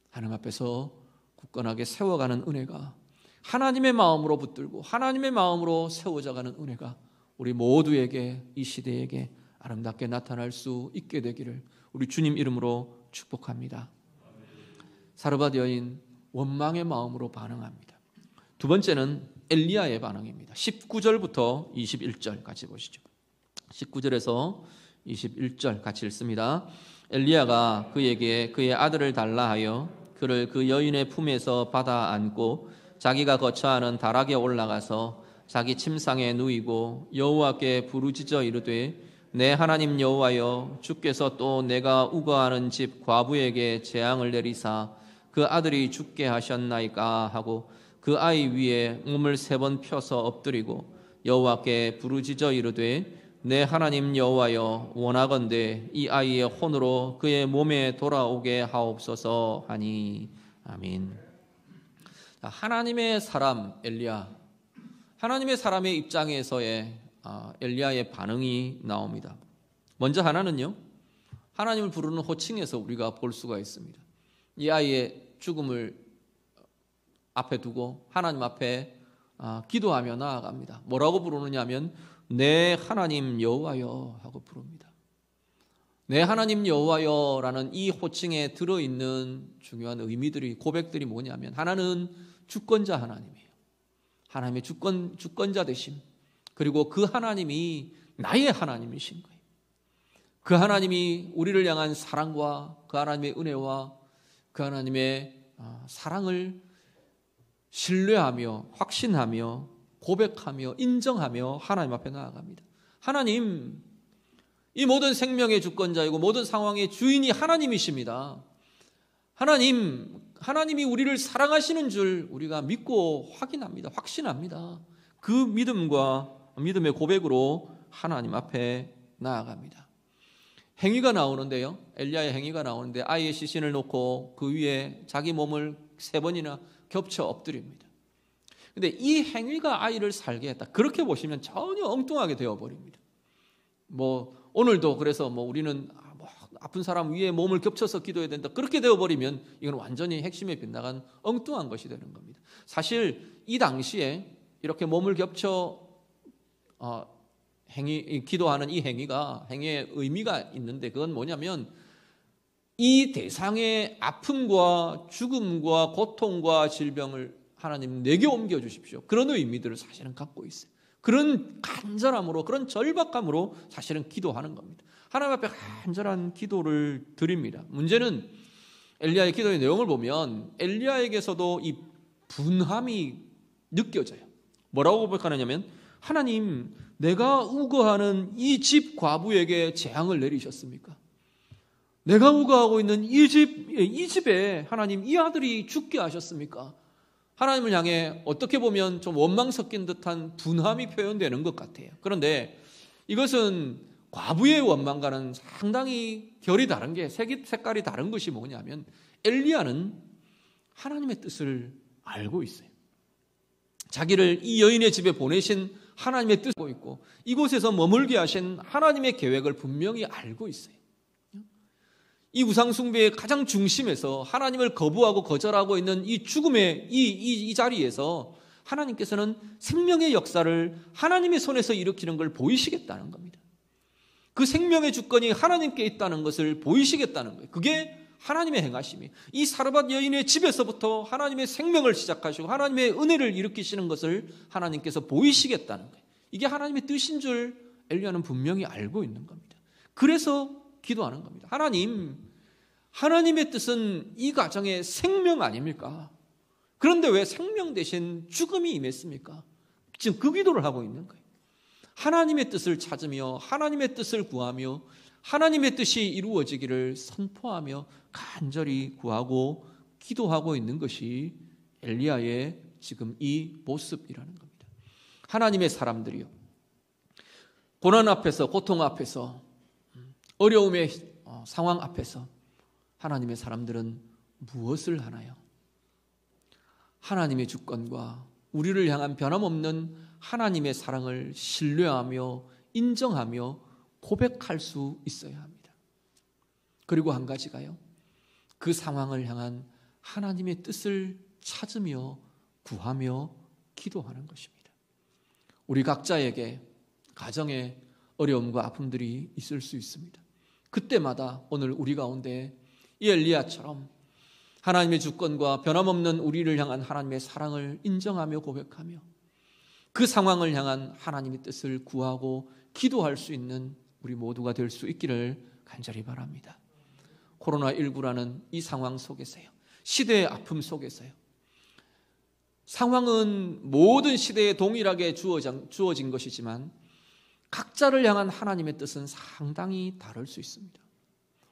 하나님 앞에서 굳건하게 세워가는 은혜가, 하나님의 마음으로 붙들고 하나님의 마음으로 세워져가는 은혜가 우리 모두에게, 이 시대에게 아름답게 나타날 수 있게 되기를 우리 주님 이름으로 축복합니다. 사르밧 여인, 원망의 마음으로 반응합니다. 두 번째는 엘리야의 반응입니다. 19절부터 21절 같이 보시죠. 19절에서 21절 같이 읽습니다. 엘리야가 그에게 그의 아들을 달라 하여 그를 그 여인의 품에서 받아 안고 자기가 거처하는 다락에 올라가서 자기 침상에 누이고 여호와께 부르짖어 이르되 내 하나님 여호와여, 주께서 또 내가 우거하는 집 과부에게 재앙을 내리사 그 아들이 죽게 하셨나이까 하고 그 아이 위에 몸을 3번 펴서 엎드리고 여호와께 부르짖어 이르되 내 하나님 여호와여, 원하건대 이 아이의 혼으로 그의 몸에 돌아오게 하옵소서 하니. 아멘. 하나님의 사람 엘리야, 하나님의 사람의 입장에서의 엘리야의 반응이 나옵니다. 먼저 하나는요, 하나님을 부르는 호칭에서 우리가 볼 수가 있습니다. 이 아이의 죽음을 앞에 두고 하나님 앞에 기도하며 나아갑니다. 뭐라고 부르느냐 하면 내 하나님 여호와여 하고 부릅니다. 내 하나님 여호와여라는 이 호칭에 들어있는 중요한 의미들이, 고백들이 뭐냐면, 하나는 주권자 하나님이에요. 하나님의 주권자 되심, 그리고 그 하나님이 나의 하나님이신 거예요. 그 하나님이 우리를 향한 사랑과 그 하나님의 은혜와 그 하나님의 사랑을 신뢰하며 확신하며 고백하며 인정하며 하나님 앞에 나아갑니다. 하나님, 이 모든 생명의 주권자이고 모든 상황의 주인이 하나님이십니다. 하나님이 우리를 사랑하시는 줄 우리가 믿고 확인합니다. 확신합니다. 그 믿음의 고백으로 하나님 앞에 나아갑니다. 행위가 나오는데요, 엘리야의 행위가 나오는데 아이의 시신을 놓고 그 위에 자기 몸을 3번이나 겹쳐 엎드립니다. 근데 이 행위가 아이를 살게 했다, 그렇게 보시면 전혀 엉뚱하게 되어버립니다. 오늘도 그래서 우리는 아픈 사람 위에 몸을 겹쳐서 기도해야 된다, 그렇게 되어버리면 이건 완전히 핵심에 빗나간 엉뚱한 것이 되는 겁니다. 사실 이 당시에 이렇게 몸을 겹쳐 기도하는 이 행위의 의미가 있는데, 그건 뭐냐면 이 대상의 아픔과 죽음과 고통과 질병을 하나님 내게 옮겨주십시오, 그런 의미들을 사실은 갖고 있어요. 그런 간절함으로, 그런 절박감으로 사실은 기도하는 겁니다. 하나님 앞에 간절한 기도를 드립니다. 문제는 엘리야의 기도의 내용을 보면 엘리야에게서도 이 분함이 느껴져요. 뭐라고 고백하느냐면, 하나님, 내가 우거하는 이 집 과부에게 재앙을 내리셨습니까? 내가 우거하고 있는 이 집에 하나님, 이 아들이 죽게 하셨습니까? 하나님을 향해 어떻게 보면 좀 원망 섞인 듯한 분함이 표현되는 것 같아요. 그런데 이것은 과부의 원망과는 상당히 결이 다른 게, 색깔이 다른 것이 뭐냐면, 엘리야는 하나님의 뜻을 알고 있어요. 자기를 이 여인의 집에 보내신 하나님의 뜻을 알고 있고, 이곳에서 머물게 하신 하나님의 계획을 분명히 알고 있어요. 이 우상숭배의 가장 중심에서 하나님을 거부하고 거절하고 있는 이 죽음의 이 자리에서 하나님께서는 생명의 역사를 하나님의 손에서 일으키는 걸 보이시겠다는 겁니다. 그 생명의 주권이 하나님께 있다는 것을 보이시겠다는 거예요. 그게 하나님의 행하심이, 이 사르밧 여인의 집에서부터 하나님의 생명을 시작하시고 하나님의 은혜를 일으키시는 것을 하나님께서 보이시겠다는 거예요. 이게 하나님의 뜻인 줄 엘리야는 분명히 알고 있는 겁니다. 그래서 기도하는 겁니다. 하나님, 하나님의 뜻은 이 가정의 생명 아닙니까? 그런데 왜 생명 대신 죽음이 임했습니까? 지금 그 기도를 하고 있는 거예요. 하나님의 뜻을 찾으며 하나님의 뜻을 구하며 하나님의 뜻이 이루어지기를 선포하며 간절히 구하고 기도하고 있는 것이 엘리야의 지금 이 모습이라는 겁니다. 하나님의 사람들이요, 고난 앞에서, 고통 앞에서, 어려움의 상황 앞에서 하나님의 사람들은 무엇을 하나요? 하나님의 주권과 우리를 향한 변함없는 하나님의 사랑을 신뢰하며 인정하며 고백할 수 있어야 합니다. 그리고 한 가지가요, 그 상황을 향한 하나님의 뜻을 찾으며 구하며 기도하는 것입니다. 우리 각자에게 가정에 어려움과 아픔들이 있을 수 있습니다. 그때마다 오늘 우리 가운데 이 엘리야처럼 하나님의 주권과 변함없는 우리를 향한 하나님의 사랑을 인정하며 고백하며 그 상황을 향한 하나님의 뜻을 구하고 기도할 수 있는 우리 모두가 될 수 있기를 간절히 바랍니다. 코로나19라는 이 상황 속에서요, 시대의 아픔 속에서요, 상황은 모든 시대에 동일하게 주어진 것이지만 각자를 향한 하나님의 뜻은 상당히 다를 수 있습니다.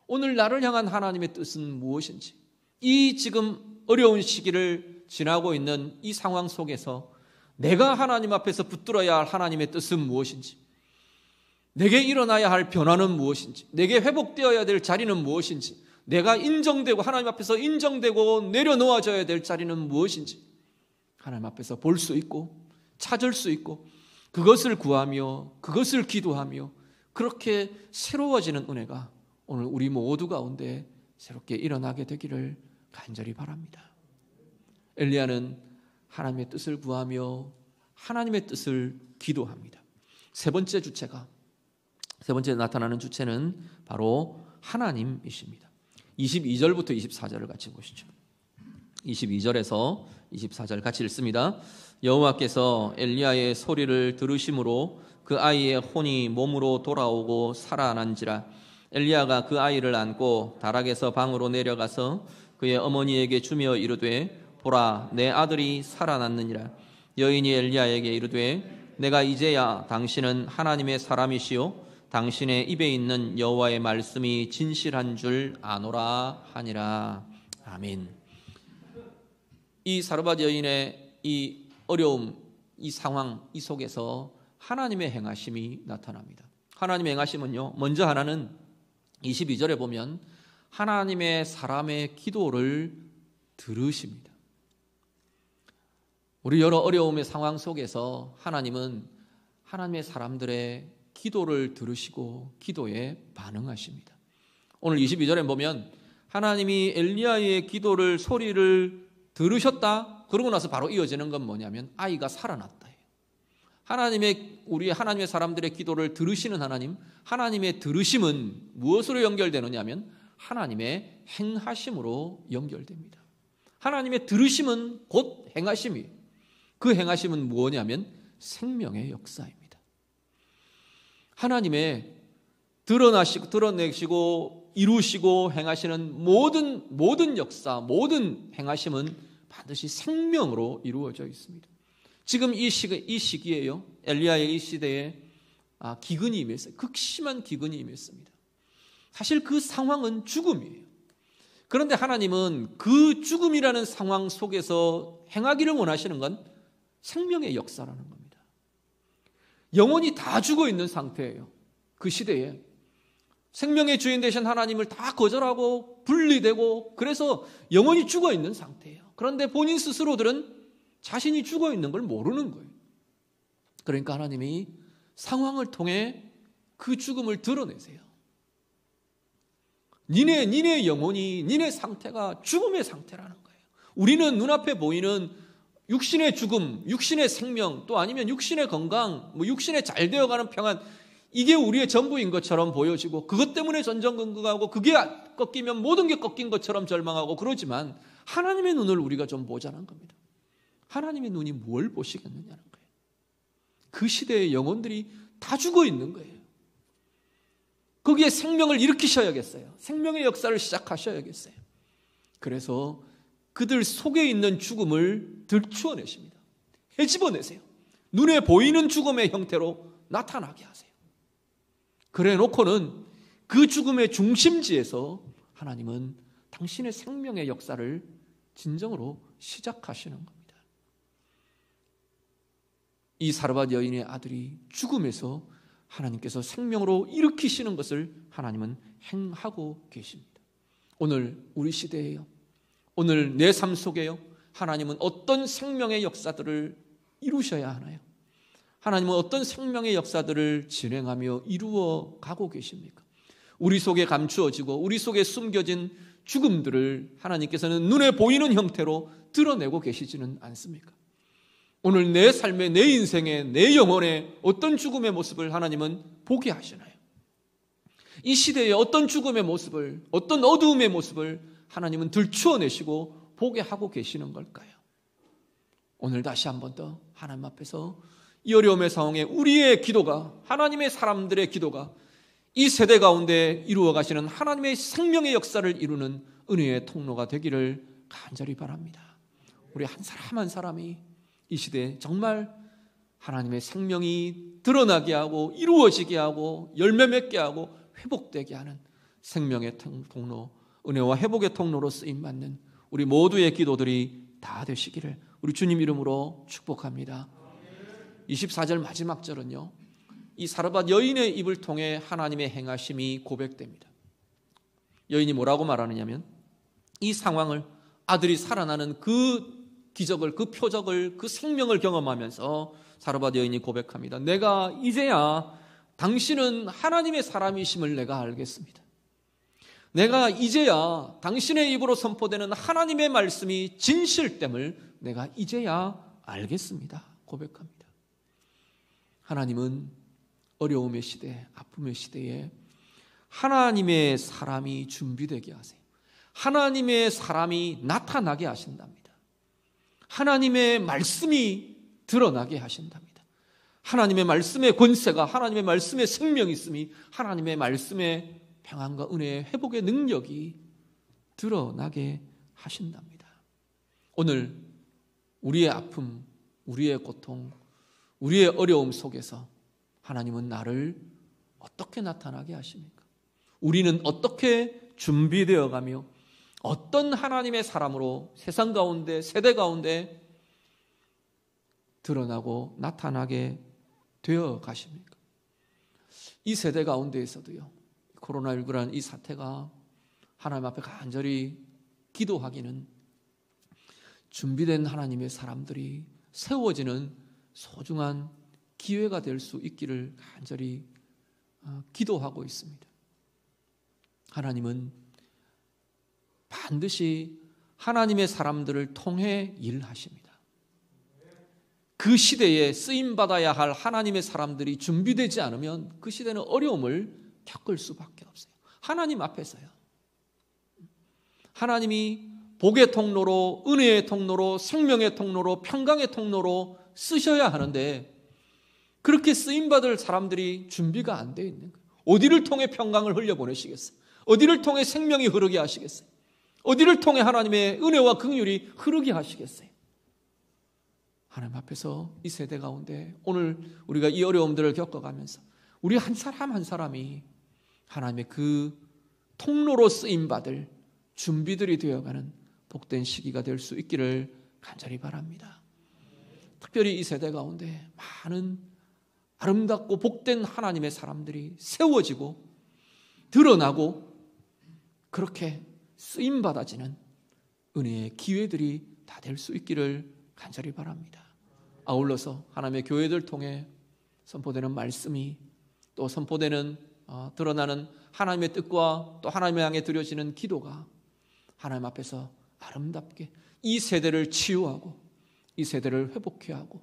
오늘 나를 향한 하나님의 뜻은 무엇인지, 이 지금 어려운 시기를 지나고 있는 이 상황 속에서 내가 하나님 앞에서 붙들어야 할 하나님의 뜻은 무엇인지, 내게 일어나야 할 변화는 무엇인지, 내게 회복되어야 될 자리는 무엇인지, 내가 인정되고 하나님 앞에서 인정되고 내려놓아져야 될 자리는 무엇인지 하나님 앞에서 볼 수 있고 찾을 수 있고 그것을 구하며 그것을 기도하며 그렇게 새로워지는 은혜가 오늘 우리 모두 가운데 새롭게 일어나게 되기를 간절히 바랍니다. 엘리야는 하나님의 뜻을 구하며 하나님의 뜻을 기도합니다. 세 번째 나타나는 주체는 바로 하나님이십니다. 22절부터 24절을 같이 보시죠. 22절에서 24절 같이 읽습니다. 여호와께서 엘리야의 소리를 들으심으로 그 아이의 혼이 몸으로 돌아오고 살아난지라. 엘리야가 그 아이를 안고 다락에서 방으로 내려가서 그의 어머니에게 주며 이르되 보라, 내 아들이 살아났느니라. 여인이 엘리야에게 이르되 내가 이제야 당신은 하나님의 사람이시요 당신의 입에 있는 여호와의 말씀이 진실한 줄 아노라 하니라. 아멘. 이 사르밧 여인의 이 어려움, 이 상황, 이 속에서 하나님의 행하심이 나타납니다. 하나님의 행하심은요, 먼저 하나는 22절에 보면 하나님의 사람의 기도를 들으십니다. 우리 여러 어려움의 상황 속에서 하나님은 하나님의 사람들의 기도를 들으시고 기도에 반응하십니다. 오늘 22절에 보면 하나님이 엘리야의 기도를 소리를 들으셨다. 그러고 나서 바로 이어지는 건 뭐냐면 아이가 살아났다. 우리 하나님의 사람들의 기도를 들으시는 하나님, 하나님의 들으심은 무엇으로 연결되느냐 하면 하나님의 행하심으로 연결됩니다. 하나님의 들으심은 곧 행하심이에요. 그 행하심은 뭐냐면 생명의 역사입니다. 하나님의 드러내시고 이루시고 행하시는 모든 역사, 모든 행하심은 반드시 생명으로 이루어져 있습니다. 지금 이 시기에요, 엘리야의 이 시대에 기근이 임했어요. 극심한 기근이 임했습니다. 사실 그 상황은 죽음이에요. 그런데 하나님은 그 죽음이라는 상황 속에서 행하기를 원하시는 건 생명의 역사라는 겁니다. 영혼이 다 죽어 있는 상태예요. 그 시대에 생명의 주인 되신 하나님을 다 거절하고 분리되고 그래서 영혼이 죽어 있는 상태예요. 그런데 본인 스스로들은 자신이 죽어 있는 걸 모르는 거예요. 그러니까 하나님이 상황을 통해 그 죽음을 드러내세요. 니네 영혼이, 니네 상태가 죽음의 상태라는 거예요. 우리는 눈앞에 보이는 육신의 죽음, 육신의 생명, 또 아니면 육신의 건강, 육신의 잘 되어가는 평안, 이게 우리의 전부인 것처럼 보여지고 그것 때문에 전전긍긍하고 그게 꺾이면 모든 게 꺾인 것처럼 절망하고 그러지만 하나님의 눈을 우리가 좀 보자는 겁니다. 하나님의 눈이 뭘 보시겠느냐는 거예요. 그 시대의 영혼들이 다 죽어 있는 거예요. 거기에 생명을 일으키셔야겠어요. 생명의 역사를 시작하셔야겠어요. 그래서 그들 속에 있는 죽음을 들추어내십니다. 헤집어내세요. 눈에 보이는 죽음의 형태로 나타나게 하세요. 그래 놓고는 그 죽음의 중심지에서 하나님은 당신의 생명의 역사를 진정으로 시작하시는 겁니다. 이 사르밧 여인의 아들이 죽음에서 하나님께서 생명으로 일으키시는 것을 하나님은 행하고 계십니다. 오늘 우리 시대에요, 오늘 내 삶 속에요, 하나님은 어떤 생명의 역사들을 이루셔야 하나요? 하나님은 어떤 생명의 역사들을 진행하며 이루어 가고 계십니까? 우리 속에 감추어지고 우리 속에 숨겨진 죽음들을 하나님께서는 눈에 보이는 형태로 드러내고 계시지는 않습니까? 오늘 내 삶의, 내 인생의, 내 영혼의 어떤 죽음의 모습을 하나님은 보게 하시나요? 이 시대의 어떤 죽음의 모습을, 어떤 어두움의 모습을 하나님은 들추어내시고 보게 하고 계시는 걸까요? 오늘 다시 한 번 더 하나님 앞에서 이 어려움의 상황에 우리의 기도가, 하나님의 사람들의 기도가 이 세대 가운데 이루어 가시는 하나님의 생명의 역사를 이루는 은혜의 통로가 되기를 간절히 바랍니다. 우리 한 사람 한 사람이 이 시대에 정말 하나님의 생명이 드러나게 하고 이루어지게 하고 열매 맺게 하고 회복되게 하는 생명의 통로, 은혜와 회복의 통로로 쓰임받는 우리 모두의 기도들이 다 되시기를 우리 주님 이름으로 축복합니다. 24절 마지막 절은요, 이 사르밧 여인의 입을 통해 하나님의 행하심이 고백됩니다. 여인이 뭐라고 말하느냐면 이 상황을, 아들이 살아나는 그 기적을, 그 표적을, 그 생명을 경험하면서 사르밧 여인이 고백합니다. 내가 이제야 당신은 하나님의 사람이심을 내가 알겠습니다. 내가 이제야 당신의 입으로 선포되는 하나님의 말씀이 진실됨을 내가 이제야 알겠습니다. 고백합니다. 하나님은 어려움의 시대, 아픔의 시대에 하나님의 사람이 준비되게 하세요. 하나님의 사람이 나타나게 하신답니다. 하나님의 말씀이 드러나게 하신답니다. 하나님의 말씀의 권세가, 하나님의 말씀의 생명이 있음이, 하나님의 말씀의 평안과 은혜의 회복의 능력이 드러나게 하신답니다. 오늘 우리의 아픔, 우리의 고통, 우리의 어려움 속에서 하나님은 나를 어떻게 나타나게 하십니까? 우리는 어떻게 준비되어 가며 어떤 하나님의 사람으로 세상 가운데, 세대 가운데 드러나고 나타나게 되어 가십니까? 이 세대 가운데에서도요, 코로나19라는 이 사태가 하나님 앞에 간절히 기도하기는 준비된 하나님의 사람들이 세워지는 소중한 기회가 될 수 있기를 간절히 기도하고 있습니다. 하나님은 반드시 하나님의 사람들을 통해 일하십니다. 그 시대에 쓰임받아야 할 하나님의 사람들이 준비되지 않으면 그 시대는 어려움을 겪을 수밖에 없어요. 하나님 앞에서요. 하나님이 복의 통로로, 은혜의 통로로, 생명의 통로로, 평강의 통로로 쓰셔야 하는데 그렇게 쓰임받을 사람들이 준비가 안 되어 있는 거예요. 어디를 통해 평강을 흘려보내시겠어요? 어디를 통해 생명이 흐르게 하시겠어요? 어디를 통해 하나님의 은혜와 긍휼이 흐르게 하시겠어요? 하나님 앞에서 이 세대 가운데 오늘 우리가 이 어려움들을 겪어가면서 우리 한 사람 한 사람이 하나님의 그 통로로 쓰임받을 준비들이 되어가는 복된 시기가 될 수 있기를 간절히 바랍니다. 특별히 이 세대 가운데 많은 아름답고 복된 하나님의 사람들이 세워지고 드러나고 그렇게 쓰임받아지는 은혜의 기회들이 다 될 수 있기를 간절히 바랍니다. 아울러서 하나님의 교회들 통해 선포되는 말씀이 또 선포되는 드러나는 하나님의 뜻과 또 하나님을 향해 드려지는 기도가 하나님 앞에서 아름답게 이 세대를 치유하고 이 세대를 회복해 하고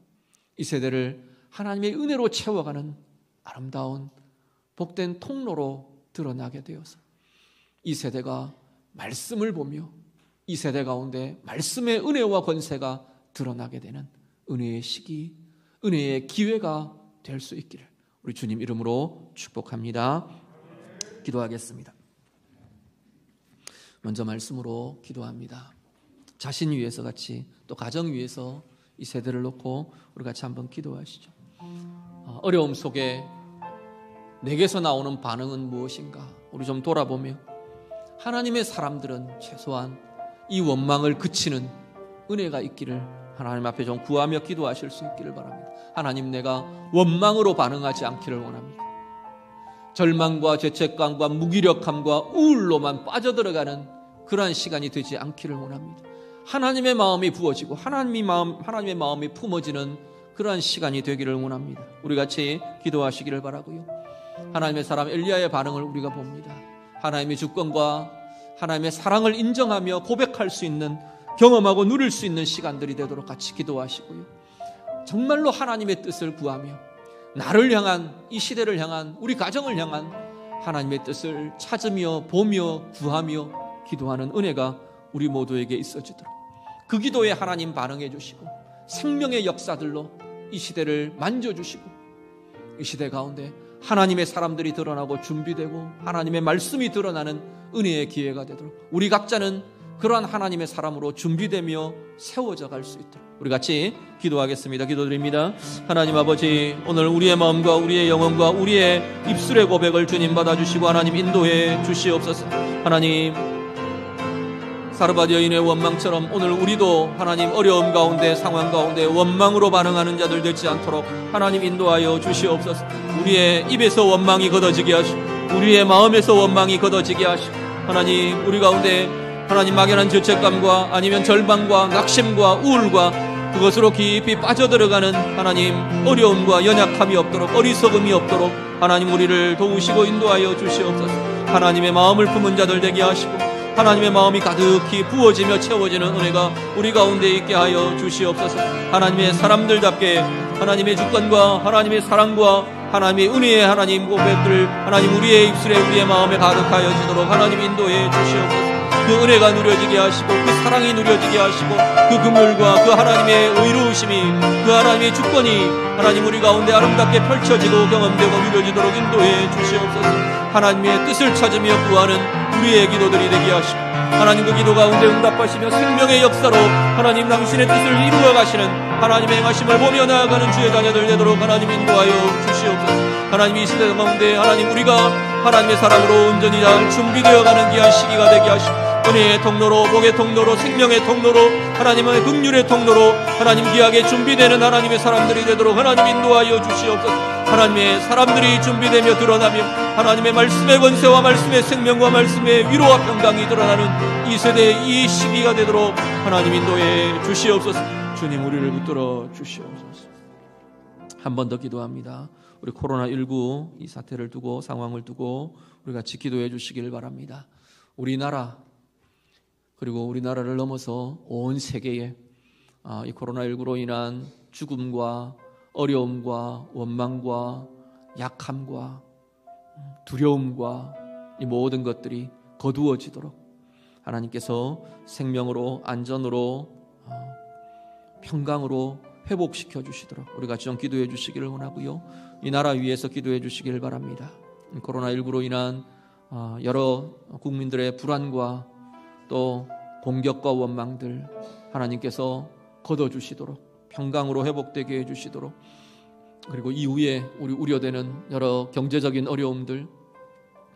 이 세대를 하나님의 은혜로 채워가는 아름다운 복된 통로로 드러나게 되어서 이 세대가 말씀을 보며 이 세대 가운데 말씀의 은혜와 권세가 드러나게 되는 은혜의 시기, 은혜의 기회가 될 수 있기를 우리 주님 이름으로 축복합니다. 기도하겠습니다. 먼저 말씀으로 기도합니다. 자신 위해서 같이 또 가정 위해서 이 세대를 놓고 우리 같이 한번 기도하시죠. 어려움 속에 내게서 나오는 반응은 무엇인가? 우리 좀 돌아보며 하나님의 사람들은 최소한 이 원망을 그치는 은혜가 있기를 하나님 앞에 좀 구하며 기도하실 수 있기를 바랍니다. 하나님, 내가 원망으로 반응하지 않기를 원합니다. 절망과 죄책감과 무기력함과 우울로만 빠져들어가는 그러한 시간이 되지 않기를 원합니다. 하나님의 마음이 부어지고 하나님의 마음이 품어지는 그러한 시간이 되기를 원합니다. 우리 같이 기도하시기를 바라고요. 하나님의 사람 엘리야의 반응을 우리가 봅니다. 하나님의 주권과 하나님의 사랑을 인정하며 고백할 수 있는, 경험하고 누릴 수 있는 시간들이 되도록 같이 기도하시고요. 정말로 하나님의 뜻을 구하며 나를 향한, 이 시대를 향한, 우리 가정을 향한 하나님의 뜻을 찾으며 보며 구하며 기도하는 은혜가 우리 모두에게 있어지도록, 그 기도에 하나님 반응해 주시고 생명의 역사들로 이 시대를 만져주시고 이 시대 가운데 하나님의 사람들이 드러나고 준비되고 하나님의 말씀이 드러나는 은혜의 기회가 되도록 우리 각자는 그러한 하나님의 사람으로 준비되며 세워져 갈 수 있도록 우리 같이 기도하겠습니다. 기도드립니다. 하나님 아버지, 오늘 우리의 마음과 우리의 영혼과 우리의 입술의 고백을 주님 받아주시고 하나님 인도해 주시옵소서. 하나님, 사르밧 여인의 원망처럼 오늘 우리도 하나님 어려움 가운데, 상황 가운데 원망으로 반응하는 자들 되지 않도록 하나님 인도하여 주시옵소서. 우리의 입에서 원망이 걷어지게 하시고 우리의 마음에서 원망이 걷어지게 하시고 하나님, 우리 가운데 하나님 막연한 죄책감과 아니면 절망과 낙심과 우울과 그것으로 깊이 빠져들어가는 하나님 어려움과 연약함이 없도록, 어리석음이 없도록 하나님 우리를 도우시고 인도하여 주시옵소서. 하나님의 마음을 품은 자들 되게 하시고 하나님의 마음이 가득히 부어지며 채워지는 은혜가 우리 가운데 있게 하여 주시옵소서. 하나님의 사람들답게 하나님의 주권과 하나님의 사랑과 하나님의 은혜의 하나님 고백들 하나님 우리의 입술에 우리의 마음에 가득하여지도록 하나님 인도해 주시옵소서. 그 은혜가 누려지게 하시고 그 사랑이 누려지게 하시고 그 긍휼과 그 하나님의 의로우심이, 그 하나님의 주권이 하나님 우리 가운데 아름답게 펼쳐지고 경험되고 누려지도록 인도해 주시옵소서. 하나님의 뜻을 찾으며 구하는 우리의 기도들이 되게 하시고 하나님 그 기도 가운데 응답하시며 생명의 역사로 하나님 당신의 뜻을 이루어 가시는 하나님의 행하심을 보며 나아가는 주의 자녀들 되도록 하나님 인도하여 주시옵소서. 하나님 이 시대 가운데 하나님 우리가 하나님의 사람으로 온전히 잘 준비되어가는 귀한 시기가 되게 하시고 은혜의 통로로, 복의 통로로, 생명의 통로로, 하나님의 긍휼의 통로로 하나님 귀하게 준비되는 하나님의 사람들이 되도록 하나님 인도하여 주시옵소서. 하나님의 사람들이 준비되며 드러나며 하나님의 말씀의 권세와 말씀의 생명과 말씀의 위로와 평강이 드러나는 이 세대의 이 시기가 되도록 하나님 인도해 주시옵소서. 주님, 우리를 붙들어 주시옵소서. 한 번 더 기도합니다. 우리 코로나19 이 사태를 두고, 상황을 두고 우리 같이 기도해 주시기를 바랍니다. 우리나라 그리고 우리나라를 넘어서 온 세계에 이 코로나19로 인한 죽음과 어려움과 원망과 약함과 두려움과 이 모든 것들이 거두어지도록 하나님께서 생명으로, 안전으로, 평강으로 회복시켜 주시도록 우리 같이 좀 기도해 주시기를 원하고요. 이 나라 위에서 기도해 주시기를 바랍니다. 코로나19로 인한 여러 국민들의 불안과 또 공격과 원망들 하나님께서 걷어주시도록 평강으로 회복되게 해주시도록, 그리고 이후에 우리 우려되는 여러 경제적인 어려움들,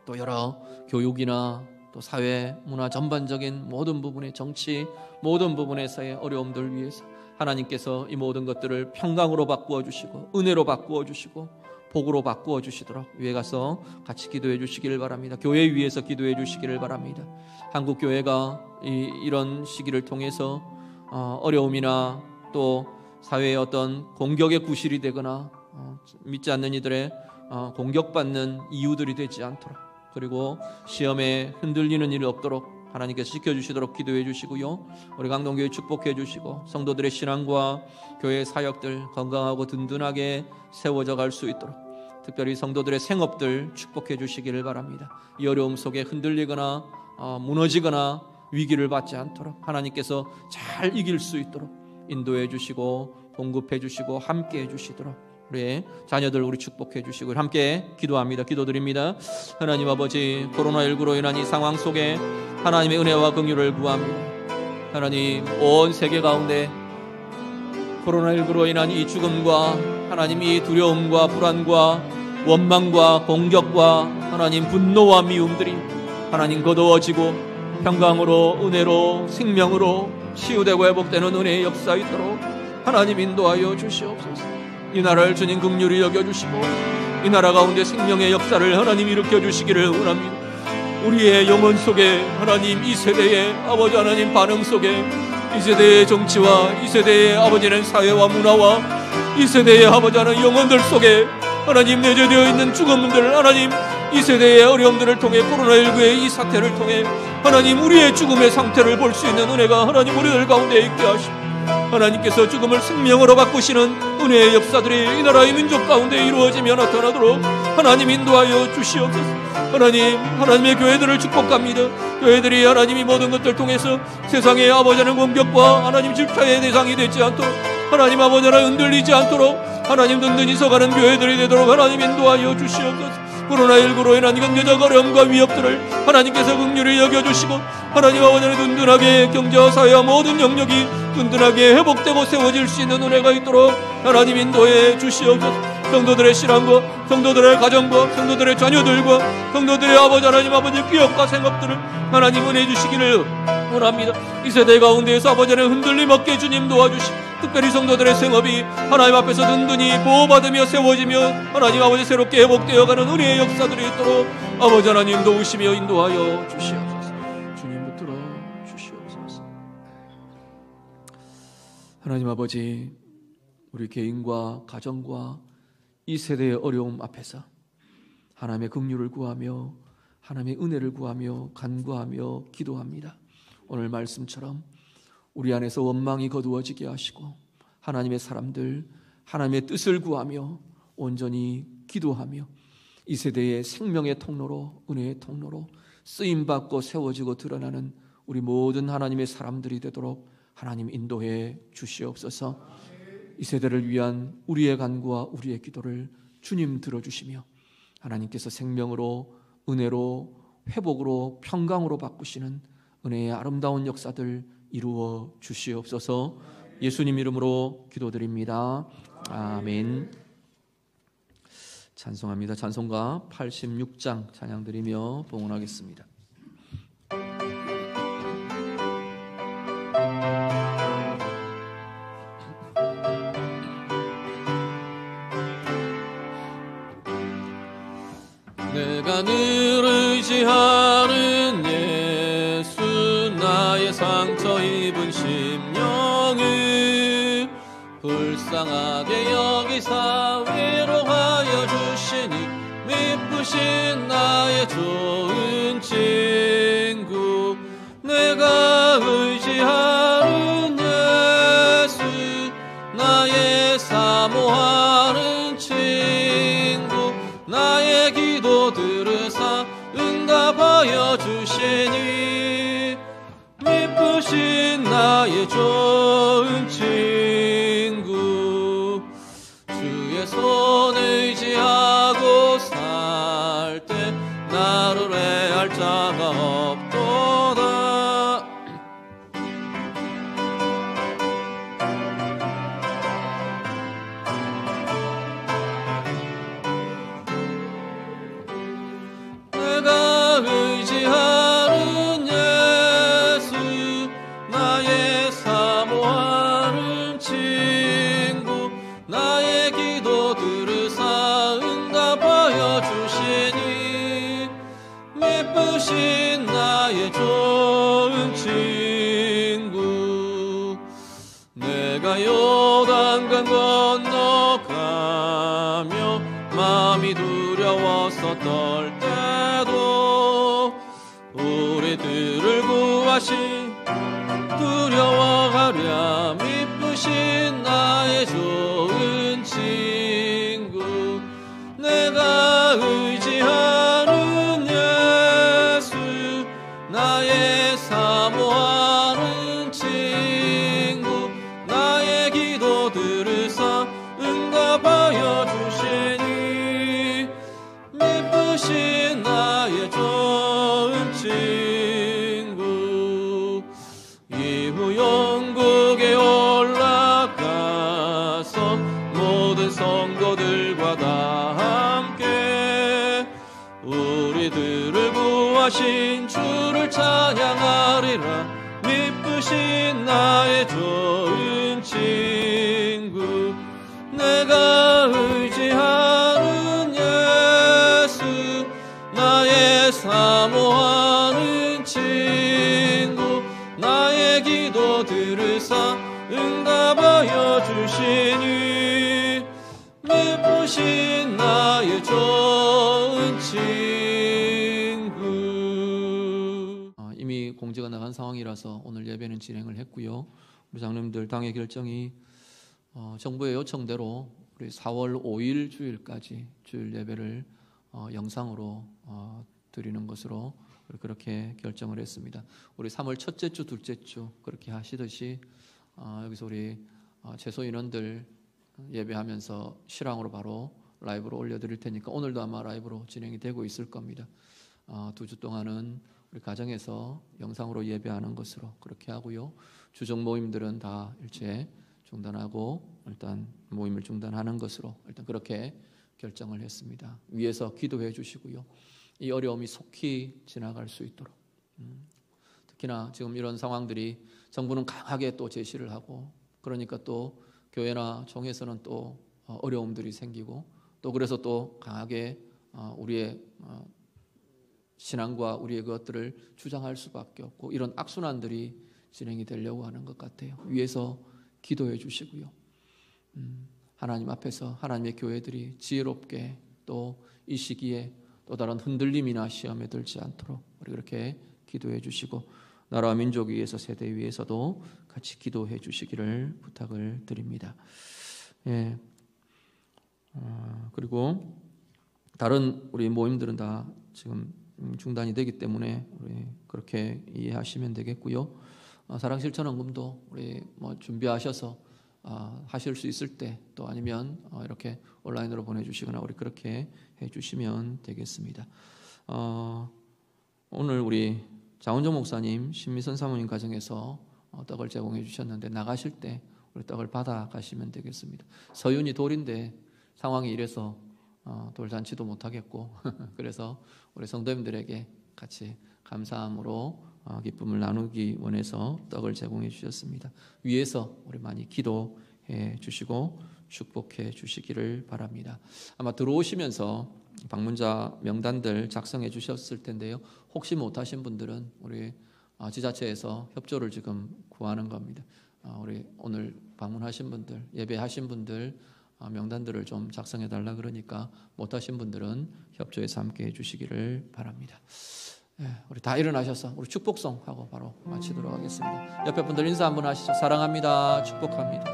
또 여러 교육이나 또 사회, 문화 전반적인 모든 부분의 정치, 모든 부분에서의 어려움들 위해서 하나님께서 이 모든 것들을 평강으로 바꾸어 주시고 은혜로 바꾸어 주시고 복으로 바꾸어 주시도록 위에 가서 같이 기도해 주시기를 바랍니다. 교회 위에서 기도해 주시기를 바랍니다. 한국 교회가 이런 시기를 통해서 어려움이나 또 사회의 어떤 공격의 구실이 되거나 믿지 않는 이들의 공격받는 이유들이 되지 않도록, 그리고 시험에 흔들리는 일이 없도록 하나님께서 지켜주시도록 기도해 주시고요. 우리 강동교회 축복해 주시고 성도들의 신앙과 교회 사역들 건강하고 든든하게 세워져 갈 수 있도록, 특별히 성도들의 생업들 축복해 주시기를 바랍니다. 이 어려움 속에 흔들리거나 무너지거나 위기를 받지 않도록 하나님께서 잘 이길 수 있도록 인도해 주시고 공급해 주시고 함께 해 주시도록 우리 자녀들 우리 축복해 주시고 함께 기도합니다. 기도드립니다. 하나님 아버지, 코로나19로 인한 이 상황 속에 하나님의 은혜와 긍휼을 구합니다. 하나님, 온 세계 가운데 코로나19로 인한 이 죽음과 하나님 이 두려움과 불안과 원망과 공격과 하나님 분노와 미움들이 하나님 거두어지고 평강으로 은혜로 생명으로 치유되고 회복되는 은혜의 역사 있도록 하나님 인도하여 주시옵소서. 이 나라를 주님 긍휼히 여겨주시고 이 나라 가운데 생명의 역사를 하나님 일으켜 주시기를 원합니다. 우리의 영혼 속에 하나님 이 세대의 아버지 하나님 반응 속에 이 세대의 정치와 이 세대의 아버지는 사회와 문화와 이 세대의 아버지 하나님 영혼들 속에 하나님 내재되어 있는 죽음들 하나님 이 세대의 어려움들을 통해 코로나19의 이 사태를 통해 하나님 우리의 죽음의 상태를 볼 수 있는 은혜가 하나님 우리들 가운데 있게 하시고 하나님께서 죽음을 생명으로 바꾸시는 은혜의 역사들이 이 나라의 민족 가운데 이루어지며 나타나도록 하나님 인도하여 주시옵소서. 하나님, 하나님의 교회들을 축복합니다. 교회들이 하나님이 모든 것들 통해서 세상의 아버지는 공격과 하나님 질타의 대상이 되지 않도록 하나님 아버지는 흔들리지 않도록 하나님 든든히 서가는 교회들이 되도록 하나님 인도하여 주시옵소서. 코로나19로 인한 경제적 어려움과 위협들을 하나님께서 긍휼히 여겨주시고 하나님 아버지는 든든하게 경제와 사회와 모든 영역이 든든하게 회복되고 세워질 수 있는 은혜가 있도록 하나님 인도해 주시옵소서. 성도들의 신앙과 성도들의 가정과 성도들의 자녀들과 성도들의 아버지 하나님 아버지 기업과 생업들을 하나님 은혜 주시기를 원합니다. 이 세대 가운데에서 아버지는 흔들림 없게 주님 도와주시고 특별히 성도들의 생업이 하나님 앞에서 든든히 보호받으며 세워지며 하나님 아버지 새롭게 회복되어가는 은혜의 역사들이 있도록 아버지 하나님 도우시며 인도하여 주시옵소서. 주님 붙들어 주시옵소서. 하나님 아버지, 우리 개인과 가정과 이 세대의 어려움 앞에서 하나님의 긍휼을 구하며 하나님의 은혜를 구하며 간구하며 기도합니다. 오늘 말씀처럼 우리 안에서 원망이 거두어지게 하시고 하나님의 사람들 하나님의 뜻을 구하며 온전히 기도하며 이 세대의 생명의 통로로 은혜의 통로로 쓰임받고 세워지고 드러나는 우리 모든 하나님의 사람들이 되도록 하나님 인도해 주시옵소서. 이 세대를 위한 우리의 간구와 우리의 기도를 주님 들어주시며 하나님께서 생명으로 은혜로 회복으로 평강으로 바꾸시는 은혜의 아름다운 역사들 이루어 주시옵소서. 예수님 이름으로 기도드립니다. 아멘. 찬송합니다. 찬송가 86장 찬양드리며 봉헌하겠습니다. 내가 늘 의지하는 예수 나의 상처 입은 심령을 불쌍하게 여기사 위로하여 주시니 미쁘신 나의 좋은 친구 내가 의지하는 예수 나의 사모하는 친구 나의 기도 들으사 응답하여 주시니 미쁘신 나의 좋은 친구 주의 손 의지하고 살 때 나를 해할 자가 없도다. 내가 의지하는 예수 나의 사모하는 친구 나의 기도 들으사 응답하여 주시니 미쁘신 나의 좋은 친구 내가 요단강 건너가며 마음이 두려워서 떨 때도 우리들을 구하신 두려워하랴 미쁘신 나의 좋은 친구 내가 의지하는 예수 나의 사모하는 친구 나의 기도 들으사 응답하여 미쁘신 나의 좋은 친구 이후 영국에 올라가서 모든 성도들과 다 함께 우리들을 구하신 주를 찬양하리라. 미쁘신 나의 좋은 친구 내가 의지하는 예수 나의 사모하는 친구 나의 기도 들으사 응답하여 주시니 미쁘신 나의 좋은 친구. 이미 공지가 나간 상황이라서 오늘 예배는 진행을 했고요. 우리 장로님들 당의 결정이 정부의 요청대로 우리 4월 5일 주일까지 주일 예배를 영상으로 드리는 것으로 그렇게 결정을 했습니다. 우리 3월 첫째 주, 둘째 주 그렇게 하시듯이 여기서 우리 최소 인원들 예배하면서 실황으로 바로 라이브로 올려드릴 테니까 오늘도 아마 라이브로 진행이 되고 있을 겁니다. 2주 동안은 우리 가정에서 영상으로 예배하는 것으로 그렇게 하고요. 주정 모임들은 다 일체 중단하고 일단 모임을 중단하는 것으로 일단 그렇게 결정을 했습니다. 위에서 기도해 주시고요. 이 어려움이 속히 지나갈 수 있도록 특히나 지금 이런 상황들이 정부는 강하게 또 제시를 하고 그러니까 또 교회나 종에서는 또 어려움들이 생기고 또 그래서 또 강하게 우리의 신앙과 우리의 것들을 주장할 수밖에 없고 이런 악순환들이 진행이 되려고 하는 것 같아요. 위에서 기도해 주시고요. 하나님 앞에서 하나님의 교회들이 지혜롭게 또 이 시기에 또 다른 흔들림이나 시험에 들지 않도록 우리 그렇게 기도해 주시고 나라와 민족 위에서 세대 위에서도 같이 기도해 주시기를 부탁을 드립니다. 예. 그리고 다른 우리 모임들은 다 지금 중단이 되기 때문에 우리 그렇게 이해하시면 되겠고요. 사랑실천원금도 우리 준비하셔서 하실 수 있을 때 또 아니면 이렇게 온라인으로 보내주시거나 우리 그렇게 해주시면 되겠습니다. 오늘 우리 장원정 목사님 신미선 사모님 가정에서 떡을 제공해 주셨는데 나가실 때 우리 떡을 받아 가시면 되겠습니다. 서윤이 돌인데 상황이 이래서 돌잔치도 못하겠고 그래서 우리 성도님들에게 같이 감사함으로 기쁨을 나누기 원해서 떡을 제공해 주셨습니다. 위에서 우리 많이 기도해 주시고 축복해 주시기를 바랍니다. 아마 들어오시면서 방문자 명단들 작성해 주셨을 텐데요. 혹시 못하신 분들은 우리 지자체에서 협조를 지금 구하는 겁니다. 우리 오늘 방문하신 분들, 예배하신 분들 명단들을 좀 작성해 달라 그러니까 못하신 분들은 협조해서 함께 해주시기를 바랍니다. 우리 다 일어나셔서 우리 축복송 하고 바로 마치도록 하겠습니다. 옆에 분들 인사 한번 하시죠. 사랑합니다. 축복합니다.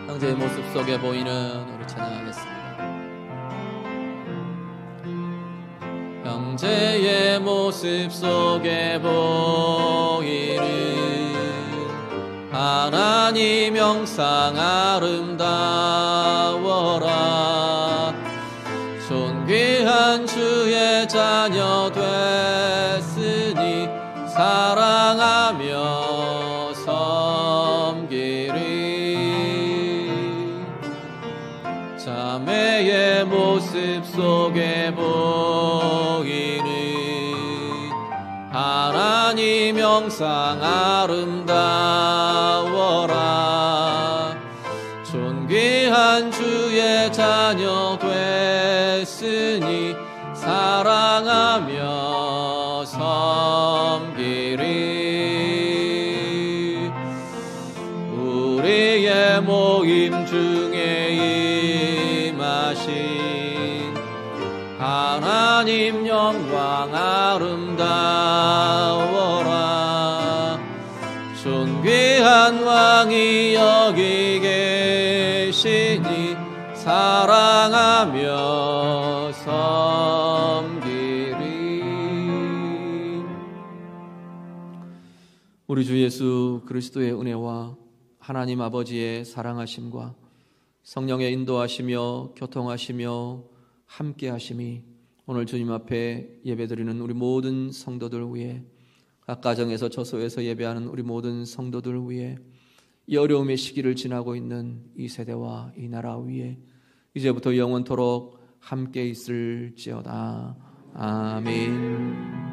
형제의 모습 속에 보이는 우리 찬양하겠습니다. 형제의 모습 속에 보이는 하나님 형상 아름다워라. 존귀한 주의 자녀 됐으니 사랑하며 섬기리. 자매의 모습 속에 보이는 하나님 형상 아름다워라. 존귀한 주의 자녀 됐으니 사랑하며 섬기리. 우리의 모임 중에 임하신 하나님 영광 아름다워라. 존귀한 왕이 여기 계시니 사랑하며 섬기리. 우리 주 예수 그리스도의 은혜와 하나님 아버지의 사랑하심과 성령의 인도하시며 교통하시며 함께 하심이 오늘 주님 앞에 예배드리는 우리 모든 성도들 위해, 각 가정에서 저소에서 예배하는 우리 모든 성도들 위해, 이 어려움의 시기를 지나고 있는 이 세대와 이 나라 위에 이제부터 영원토록 함께 있을지어다. 아멘.